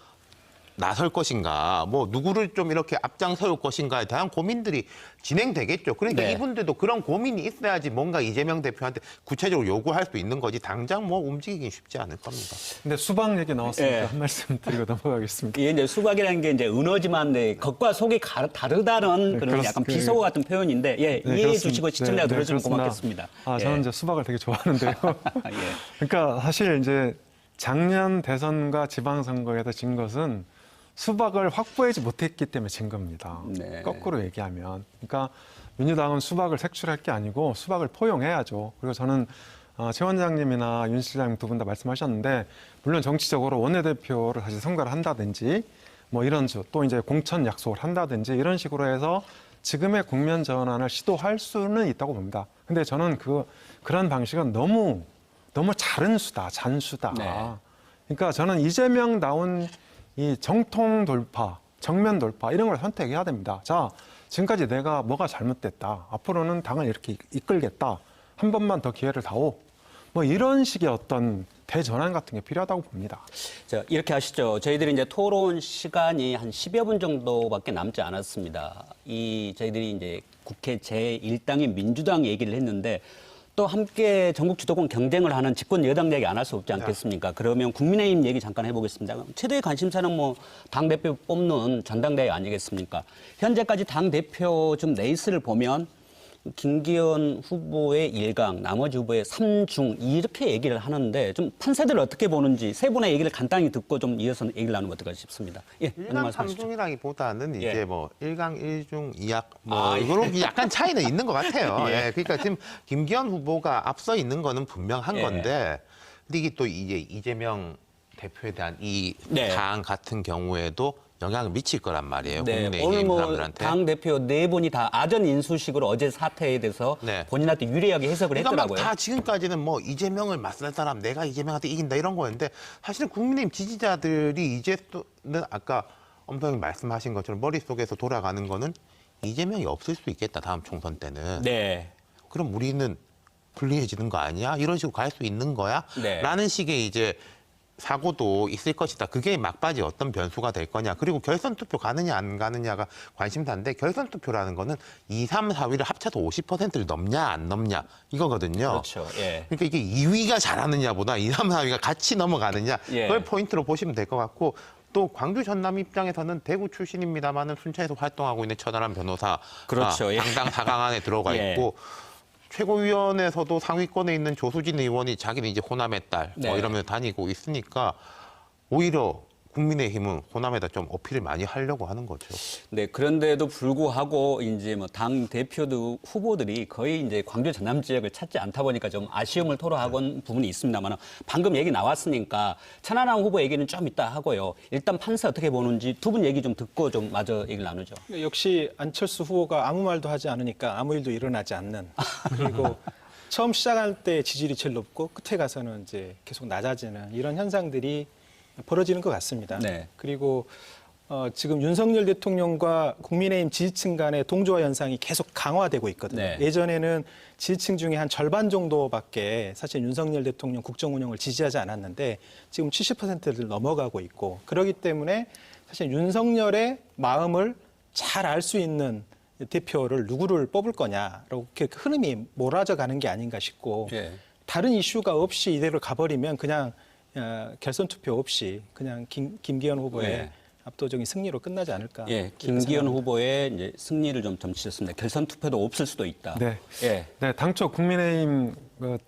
나설 것인가, 뭐 누구를 좀 이렇게 앞장 세울 것인가에 대한 고민들이 진행되겠죠. 그러니까 네. 이분들도 그런 고민이 있어야지 뭔가 이재명 대표한테 구체적으로 요구할 수 있는 거지 당장 뭐 움직이긴 쉽지 않을 겁니다. 근데 수박 얘기 나왔으니까 예. 한 말씀 드리고 넘어가겠습니다. 이게 이제 수박이라는 게 이제 은어지만 겉과 속이 다르다는 그런 약간 비속어 같은 표현인데 예, 이해해 그렇습니다. 주시고 시청자 들어주면 그렇습니다. 고맙겠습니다. 저는 예. 이제 수박을 되게 좋아하는데요. 예. 그러니까 사실 이제 작년 대선과 지방선거에서 진 것은 수박을 확보하지 못했기 때문에 진 겁니다. 네. 거꾸로 얘기하면. 그러니까 민주당은 수박을 색출할 게 아니고 수박을 포용해야죠. 그리고 저는 최 원장님이나 윤 실장님 두 분 다 말씀하셨는데 물론 정치적으로 원내대표를 다시 선거를 한다든지 뭐 이런 또 이제 공천 약속을 한다든지 이런 식으로 해서 지금의 국면 전환을 시도할 수는 있다고 봅니다. 근데 저는 그런 방식은 너무 자른 수다, 잔수다. 네. 그러니까 저는 이재명 나온 이 정통 돌파, 정면 돌파 이런 걸 선택해야 됩니다. 자, 지금까지 내가 뭐가 잘못됐다. 앞으로는 당을 이렇게 이끌겠다. 한 번만 더 기회를 다오. 뭐 이런 식의 어떤 대전환 같은 게 필요하다고 봅니다. 자, 이렇게 하시죠. 저희들이 이제 토론 시간이 한 10여 분 정도밖에 남지 않았습니다. 저희들이 이제 국회 제1당인 민주당 얘기를 했는데 또 함께 전국 주도권 경쟁을 하는 집권 여당 얘기 안 할 수 없지 않겠습니까? 그러면 국민의힘 얘기 잠깐 해보겠습니다. 최대의 관심사는 뭐 당대표 뽑는 전당대회 아니겠습니까? 현재까지 당대표 좀 레이스를 보면 김기현 후보의 1강, 나머지 후보의 3중 이렇게 얘기를 하는데 좀 판세들을 어떻게 보는지 세 분의 얘기를 간단히 듣고 좀 이어서 얘기를 나누면 어떨까 싶습니다. 예, 1강 3중이라기보다는 예. 이제 뭐 1강 1중 2약 뭐 이런 약간 차이는 있는 것 같아요. 예. 그러니까 지금 김기현 후보가 앞서 있는 거는 분명한 예. 건데 근데 이게 또 이제 이재명 대표에 대한 이 네. 당 같은 경우에도 영향을 미칠 거란 말이에요. 네, 오늘 국민의힘 뭐 사람들한테. 당 대표 네 분이 다 아전 인수식으로 어제 사태에 대해서 네. 본인한테 유리하게 해석을 그러니까 막 했더라고요. 다 지금까지는 뭐 이재명을 맞설 사람 내가 이재명한테 이긴다 이런 거였는데 사실은 국민의힘 지지자들이 이제는 아까 엄선님 말씀하신 것처럼 머릿속에서 돌아가는 거는 이재명이 없을 수 있겠다 다음 총선 때는. 네. 그럼 우리는 불리해지는 거 아니야? 이런 식으로 갈 수 있는 거야? 네. 라는 식의 이제 사고도 있을 것이다. 그게 막바지 어떤 변수가 될 거냐. 그리고 결선 투표 가느냐 안 가느냐가 관심사인데 결선 투표라는 거는 2, 3, 4위를 합쳐서 50%를 넘냐 안 넘냐 이거거든요. 그렇죠. 예. 그러니까 이게 2위가 잘하느냐보다 2, 3, 4위가 같이 넘어가느냐 예. 그걸 포인트로 보시면 될 것 같고 또 광주 전남 입장에서는 대구 출신입니다만은 순천에서 활동하고 있는 천하람 변호사 그렇죠. 예. 당당 4강 안에 들어가 예. 있고 최고위원회에서도 상위권에 있는 조수진 의원이 자기는 이제 호남의 딸 뭐 네. 이러면서 다니고 있으니까 오히려 국민의힘은 호남에다 좀 어필을 많이 하려고 하는 거죠. 네, 그런데도 불구하고 이제 뭐 당 대표도 후보들이 거의 이제 광주 전남 지역을 찾지 않다 보니까 좀 아쉬움을 토로하건 부분이 있습니다만 방금 얘기 나왔으니까 천하람 후보 얘기는 좀 이따 하고요. 일단 판세 어떻게 보는지 두 분 얘기 좀 듣고 좀 마저 얘기를 나누죠. 역시 안철수 후보가 아무 말도 하지 않으니까 아무 일도 일어나지 않는 그리고 처음 시작할 때 지지율이 제일 높고 끝에 가서는 이제 계속 낮아지는 이런 현상들이 벌어지는 것 같습니다. 네. 그리고 지금 윤석열 대통령과 국민의힘 지지층 간의 동조화 현상이 계속 강화되고 있거든요. 네. 예전에는 지지층 중에 한 절반 정도밖에 사실 윤석열 대통령 국정 운영을 지지하지 않았는데 지금 70%를 넘어가고 있고 그렇기 때문에 사실 윤석열의 마음을 잘 알 수 있는 대표를 누구를 뽑을 거냐라고 이렇게 흐름이 몰아져 가는 게 아닌가 싶고 예. 다른 이슈가 없이 이대로 가버리면 그냥 결선 투표 없이 그냥 김기현 후보의 네. 압도적인 승리로 끝나지 않을까. 예, 이렇게 김기현 생각합니다. 후보의 이제 승리를 좀 점치셨습니다. 결선 투표도 없을 수도 있다. 네. 예. 네, 당초 국민의힘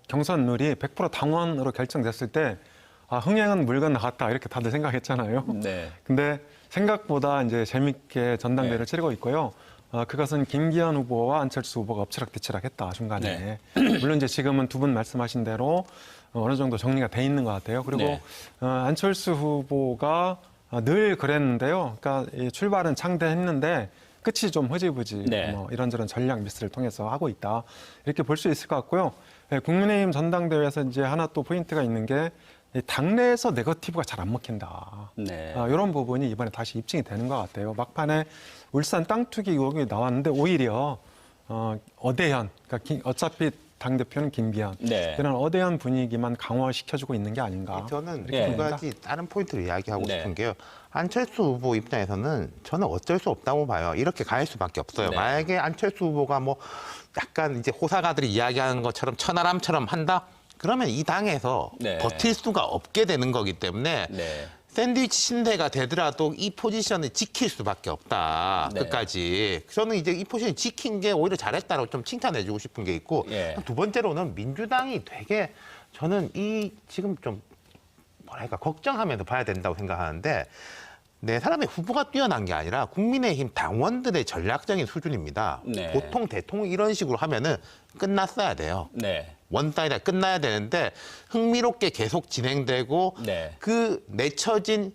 경선 룰이 100% 당원으로 결정됐을 때 흥행은 물 건너갔다 이렇게 다들 생각했잖아요. 네. 근데 생각보다 이제 재밌게 전당대회를 네. 치르고 있고요. 그것은 김기현 후보와 안철수 후보가 엎치락뒤치락했다 중간에. 물론 이제 지금은 두 분 말씀하신 대로 어느 정도 정리가 돼 있는 것 같아요. 그리고 네. 안철수 후보가 늘 그랬는데요. 그러니까 이 출발은 창대했는데 끝이 좀 흐지부지 네. 뭐 이런저런 전략 미스를 통해서 하고 있다. 이렇게 볼 수 있을 것 같고요. 국민의힘 전당대회에서 이제 하나 또 포인트가 있는 게 당내에서 네거티브가 잘 안 먹힌다. 네. 이런 부분이 이번에 다시 입증이 되는 것 같아요. 막판에 울산 땅 투기 의혹이 나왔는데 오히려 어대현, 그러니까 어차피 당대표는 김기현. 네. 이런 어대현 분위기만 강화시켜주고 있는 게 아닌가. 저는 예. 두 가지 다른 포인트를 이야기하고 네. 싶은 게요. 안철수 후보 입장에서는 저는 어쩔 수 없다고 봐요. 이렇게 갈 수밖에 없어요. 네. 만약에 안철수 후보가 뭐 약간 이제 호사가들이 이야기하는 것처럼 천하람처럼 한다? 그러면 이 당에서 네. 버틸 수가 없게 되는 거기 때문에 네. 샌드위치 신대가 되더라도 이 포지션을 지킬 수밖에 없다. 네. 끝까지. 저는 이제 이 포지션을 지킨 게 오히려 잘했다고 좀 칭찬해주고 싶은 게 있고 예. 두 번째로는 민주당이 되게 저는 이 지금 좀 뭐랄까 걱정하면서 봐야 된다고 생각하는데 네 사람의 후보가 뛰어난 게 아니라 국민의힘 당원들의 전략적인 수준입니다. 네. 보통 대통령 이런 식으로 하면은 끝났어야 돼요. 네. 원사이드 끝나야 되는데 흥미롭게 계속 진행되고 네. 그 내쳐진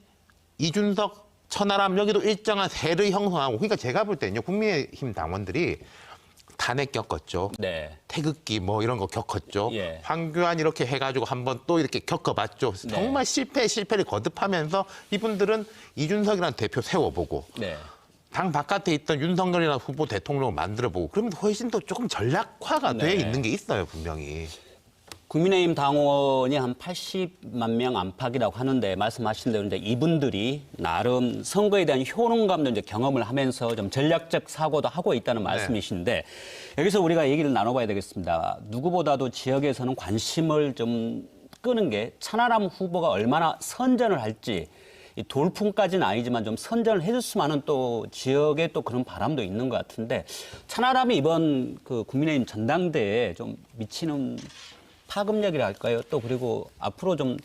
이준석, 천하람 여기도 일정한 세를 형성하고 그러니까 제가 볼 때는요 국민의힘 당원들이 탄핵 겪었죠. 네. 태극기 뭐 이런 거 겪었죠. 예. 황교안 이렇게 해가지고 한번 또 이렇게 겪어봤죠. 네. 정말 실패를 거듭하면서 이분들은 이준석이라는 대표 세워보고 네. 당 바깥에 있던 윤석열이라는 후보 대통령을 만들어보고 그러면 훨씬 더 조금 전략화가 돼 있는 게 있어요, 분명히. 국민의힘 당원이 한 80만 명 안팎이라고 하는데 말씀하신 대로 이제 이분들이 나름 선거에 대한 효능감도 이제 경험을 하면서 좀 전략적 사고도 하고 있다는 말씀이신데 여기서 우리가 얘기를 나눠봐야 되겠습니다. 누구보다도 지역에서는 관심을 좀 끄는 게 천하람 후보가 얼마나 선전을 할지 이 돌풍까지는 아니지만 좀 선전을 해줬으면 하는 또 지역에 또 그런 바람도 있는 것 같은데 천하람이 이번 그 국민의힘 전당대회에 좀 미치는 파급력이랄까요? 또 그리고 앞으로 좀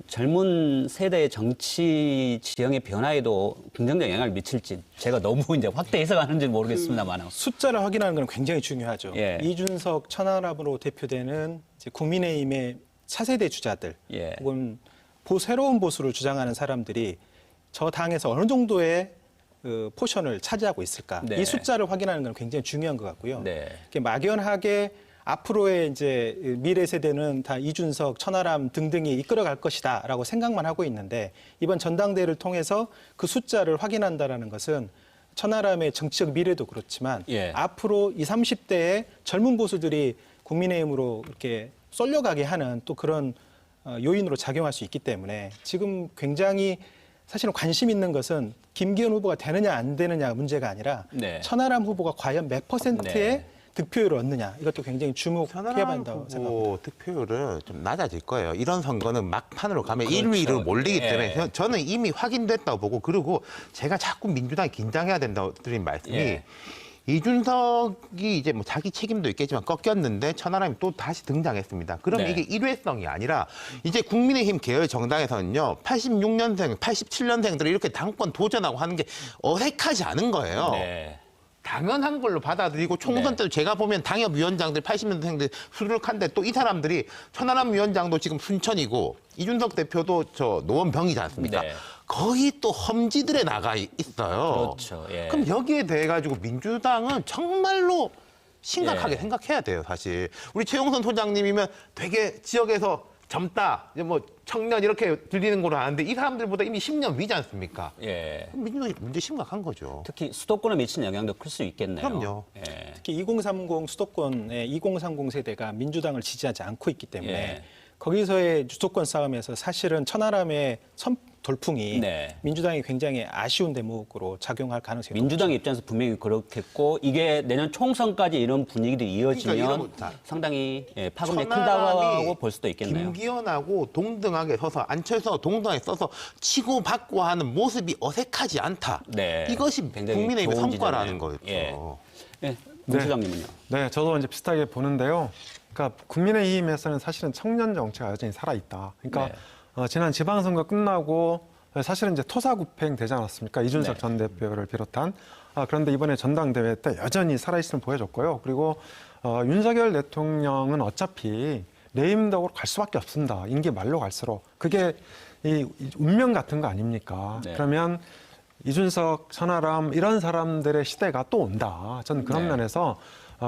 젊은 세대의 정치 지형의 변화에도 긍정적 영향을 미칠지 제가 너무 이제 확대 해석하는지 모르겠습니다만 숫자를 확인하는 건 굉장히 중요하죠. 예. 이준석, 천하람으로 대표되는 이제 국민의힘의 차세대 주자들 예. 혹은 새로운 보수를 주장하는 사람들이 저 당에서 어느 정도의 그 포션을 차지하고 있을까? 네. 이 숫자를 확인하는 건 굉장히 중요한 것 같고요. 네. 이렇게 막연하게 앞으로의 이제 미래 세대는 다 이준석, 천하람 등등이 이끌어갈 것이다라고 생각만 하고 있는데 이번 전당대회를 통해서 그 숫자를 확인한다라는 것은 천하람의 정치적 미래도 그렇지만 예. 앞으로 20, 30대의 젊은 보수들이 국민의힘으로 이렇게 쏠려가게 하는 또 그런 요인으로 작용할 수 있기 때문에 지금 굉장히 사실은 관심 있는 것은 김기현 후보가 되느냐 안 되느냐 문제가 아니라 네. 천하람 후보가 과연 몇 퍼센트의 네. 득표율을 얻느냐 이것도 굉장히 주목해야 천하람 한다고 생각합니다. 후보 득표율은 좀 낮아질 거예요. 이런 선거는 막판으로 가면 그렇죠. 1위로 몰리기 예. 때문에 저는 이미 확인됐다고 보고 그리고 제가 자꾸 민주당이 긴장해야 된다고 드린 말씀이 예. 이준석이 이제 뭐 자기 책임도 있겠지만 꺾였는데 천하람이 또 다시 등장했습니다. 그럼 네. 이게 일회성이 아니라 이제 국민의힘 계열 정당에서는요 86년생, 87년생들이 이렇게 당권 도전하고 하는 게 어색하지 않은 거예요. 네. 당연한 걸로 받아들이고 총선 네. 때도 제가 보면 당협위원장들 80년생들 수두룩한데 또 이 사람들이 천하람 위원장도 지금 순천이고 이준석 대표도 저 노원병이지 않습니까? 네. 거의 또 험지들에 나가 있어요. 그렇죠. 예. 그럼 여기에 대해 가지고 민주당은 정말로 심각하게 예. 생각해야 돼요, 사실. 우리 최용선 소장님이면 되게 지역에서 젊다, 이제 뭐 청년 이렇게 들리는 걸로 아는데 이 사람들보다 이미 10년 위지 않습니까? 예. 그럼 민주당이 문제 심각한 거죠. 특히 수도권에 미치는 영향도 클 수 있겠네요. 그럼요. 예. 특히 2030 수도권의 2030 세대가 민주당을 지지하지 않고 있기 때문에 예. 거기서의 수도권 싸움에서 사실은 천하람의 돌풍이 네. 민주당이 굉장히 아쉬운 대목으로 작용할 가능성이 민주당 입장에서 분명히 그렇겠고 이게 내년 총선까지 이런 분위기들이 이어지면 그러니까 이런 거 자, 상당히 파급력이 천하람이 크다고 볼 수도 있겠네요. 김기현하고 동등하게 서서 안철수와 동등하게 서서 치고받고 하는 모습이 어색하지 않다. 네. 이것이 굉장히 국민의힘의 좋은 성과라는 지점이네요. 거였죠. 예. 네. 문 네. 소장님은요? 네, 저도 이제 비슷하게 보는데요. 그러니까 국민의힘에서는 사실은 청년 정치가 여전히 살아있다. 그러니까 지난 지방선거 끝나고 사실은 이제 토사구팽 되지 않았습니까? 이준석 네. 전 대표를 비롯한. 그런데 이번에 전당대회 때 여전히 살아있음을 보여줬고요. 그리고 윤석열 대통령은 어차피 레임덕으로 갈 수밖에 없습니다. 임기 말로 갈수록. 그게 이 운명 같은 거 아닙니까? 네. 그러면 이준석, 천하람 이런 사람들의 시대가 또 온다. 저는 그런 네. 면에서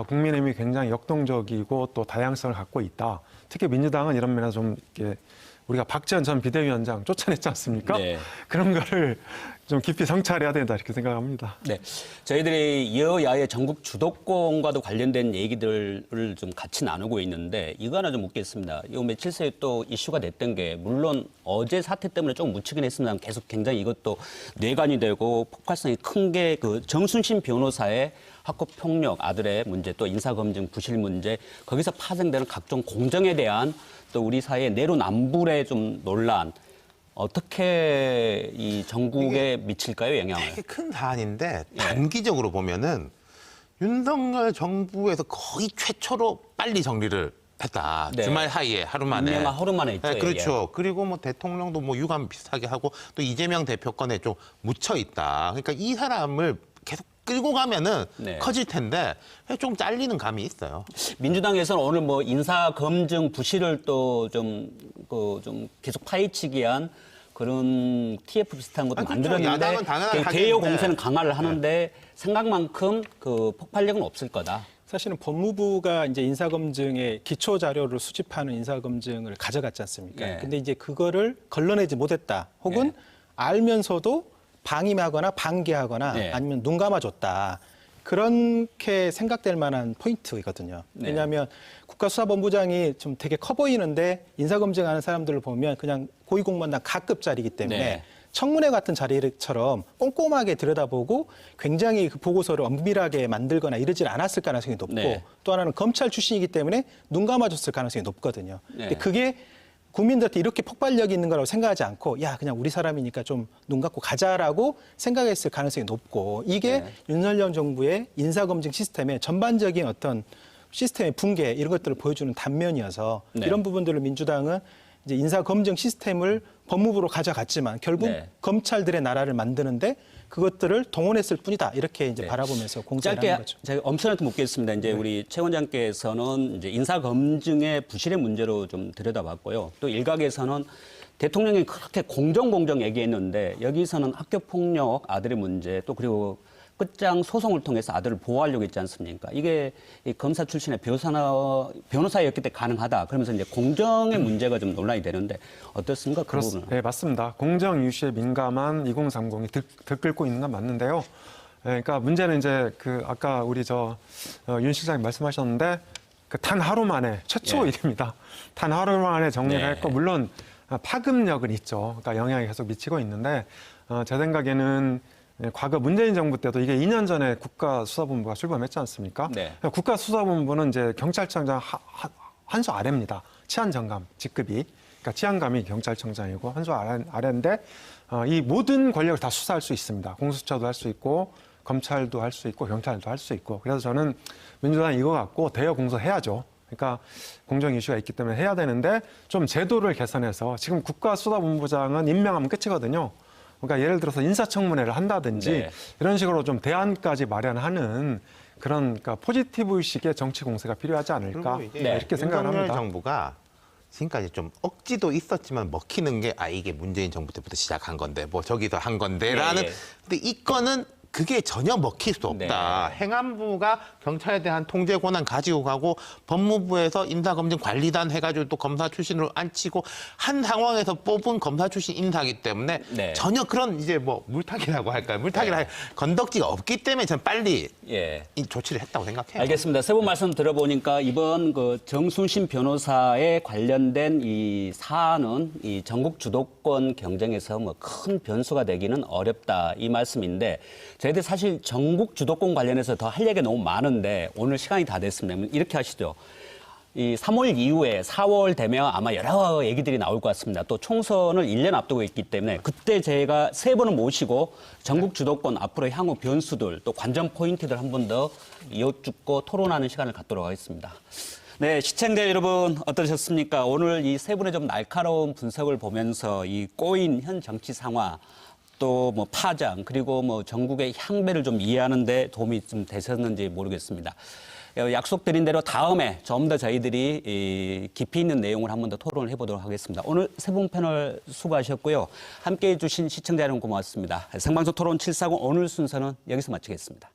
국민의힘이 굉장히 역동적이고 또 다양성을 갖고 있다. 특히 민주당은 이런 면에서 좀 이렇게 우리가 박지원 전 비대위원장 쫓아냈지 않습니까? 네. 그런 거를 좀 깊이 성찰해야 된다 이렇게 생각합니다. 네. 저희들이 여야의 전국 주도권과도 관련된 얘기들을 좀 같이 나누고 있는데 이거 하나 좀 묻겠습니다. 이 며칠 새에 또 이슈가 됐던 게 물론 어제 사태 때문에 좀 묻히긴 했습니다만 계속 굉장히 이것도 뇌관이 되고 폭발성이 큰 게 그 정순신 변호사의 학교 폭력 아들의 문제 또 인사검증 부실 문제 거기서 파생되는 각종 공정에 대한 또 우리 사회의 내로남불의 좀 논란 어떻게 이 전국에 미칠까요, 영향을? 되게 큰 사안인데 단기적으로 보면은 윤석열 정부에서 거의 최초로 빨리 정리를 했다. 네. 주말 사이에 하루 만에. 분명한 하루 만에 했죠. 네, 그렇죠. 그리고 뭐 대통령도 뭐 유감 비슷하게 하고 또 이재명 대표 건에 좀 묻혀 있다. 그러니까 이 사람을 계속 끌고 가면은 네. 커질 텐데 좀 잘리는 감이 있어요. 민주당에서는 오늘 뭐 인사 검증 부실을 또 좀 계속 파헤치기 위한 그런 TF 비슷한 것도 그렇죠. 만들었는데 야당은 당연하게 대여 하겠는데. 공세는 강화를 하는데 생각만큼 그 폭발력은 없을 거다. 사실은 법무부가 이제 인사검증의 기초 자료를 수집하는 인사검증을 가져갔지 않습니까? 예. 근데 이제 그거를 걸러내지 못했다. 혹은 예. 알면서도 방임하거나 방기하거나 네. 아니면 눈 감아줬다. 그렇게 생각될 만한 포인트이거든요. 네. 왜냐하면 국가수사본부장이 좀 되게 커 보이는데 인사검증하는 사람들을 보면 그냥 고위공무원단 가급자리이기 때문에 네. 청문회 같은 자리처럼 꼼꼼하게 들여다보고 굉장히 그 보고서를 엄밀하게 만들거나 이러질 않았을 가능성이 높고 네. 또 하나는 검찰 출신이기 때문에 눈 감아줬을 가능성이 높거든요. 네. 근데 그게 국민들한테 이렇게 폭발력이 있는 거라고 생각하지 않고 야 그냥 우리 사람이니까 좀 눈 감고 가자라고 생각했을 가능성이 높고 이게 네. 윤석열 정부의 인사검증 시스템의 전반적인 어떤 시스템의 붕괴 이런 것들을 보여주는 단면이어서 네. 이런 부분들을 민주당은 이제 인사검증 시스템을 법무부로 가져갔지만 결국 네. 검찰들의 나라를 만드는데 그것들을 동원했을 뿐이다 이렇게 이제 네. 바라보면서 공세를 짧게 하는 거죠. 제가 엄선한테 묻겠습니다. 이제 우리 최 원장께서는 이제 인사 검증의 부실의 문제로 좀 들여다봤고요. 또 일각에서는 대통령이 그렇게 공정 얘기했는데 여기서는 학교 폭력 아들의 문제 또 그리고 끝장 소송을 통해서 아들을 보호하려고 했지 않습니까? 이게 이 검사 출신의 변호사였기 때문에 가능하다. 그러면서 이제 공정의 문제가 좀 논란이 되는데 어떻습니까? 그 부분은? 네, 맞습니다. 공정 이슈에 민감한 2030이 들끓고 있는 건 맞는데요. 네, 그러니까 문제는 이제 그 아까 우리 윤 실장님 말씀하셨는데 그 단 하루 만에 최초 예. 일입니다. 단 하루 만에 정리를 네. 했고 물론 파급력은 있죠. 그러니까 영향이 계속 미치고 있는데 제 생각에는 과거 문재인 정부 때도 이게 2년 전에 국가수사본부가 출범했지 않습니까? 네. 국가수사본부는 이제 경찰청장 한 수 아래입니다. 치안정감 직급이. 그러니까 치안감이 경찰청장이고 한 수 아래인데 이 모든 권력을 다 수사할 수 있습니다. 공수처도 할 수 있고 검찰도 할 수 있고 경찰도 할 수 있고. 그래서 저는 민주당이 이거 갖고 대여 공소해야죠. 그러니까 공정 이슈가 있기 때문에 해야 되는데 좀 제도를 개선해서 지금 국가수사본부장은 임명하면 끝이거든요. 그러니까 예를 들어서 인사청문회를 한다든지 네. 이런 식으로 좀 대안까지 마련하는 그런 그러니까 포지티브 의식의 정치 공세가 필요하지 않을까 그리고 이게 네. 이렇게 생각을 윤석열 합니다. 정부가 지금까지 좀 억지도 있었지만 먹히는 게 이게 문재인 정부 때부터 시작한 건데 뭐 저기서 한 건데라는 예, 예. 근데 이 건은 그게 전혀 먹힐 수 없다. 네. 행안부가 경찰에 대한 통제 권한 가지고 가고 법무부에서 인사검증 관리단 해가지고 또 검사 출신으로 앉히고 한 상황에서 뽑은 검사 출신 인사기 때문에 네. 전혀 그런 이제 뭐 물타기라고 할까요? 물타기를 할 건덕지가 없기 때문에 저는 빨리 예. 이 조치를 했다고 생각해요. 알겠습니다. 세 분 말씀 들어보니까 이번 그 정순신 변호사에 관련된 이 사안은 이 전국 주도권 경쟁에서 뭐 큰 변수가 되기는 어렵다 이 말씀인데 저희들 사실 전국 주도권 관련해서 더 할 얘기가 너무 많은데 오늘 시간이 다 됐습니다. 이렇게 하시죠. 이 3월 이후에 4월 되면 아마 여러 얘기들이 나올 것 같습니다. 또 총선을 1년 앞두고 있기 때문에 그때 제가 세 분을 모시고 전국 주도권 앞으로 향후 변수들 또 관전 포인트들 한 번 더 이어죽고 토론하는 시간을 갖도록 하겠습니다. 네, 시청자 여러분 어떠셨습니까? 오늘 이 세 분의 좀 날카로운 분석을 보면서 이 꼬인 현 정치 상황 또 뭐 파장 그리고 뭐 전국의 향배를 좀 이해하는 데 도움이 좀 되셨는지 모르겠습니다. 약속드린 대로 다음에 좀 더 저희들이 깊이 있는 내용을 한 번 더 토론을 해보도록 하겠습니다. 오늘 세 분 패널 수고하셨고요. 함께해 주신 시청자 여러분 고맙습니다. 생방송 토론 740 오늘 순서는 여기서 마치겠습니다.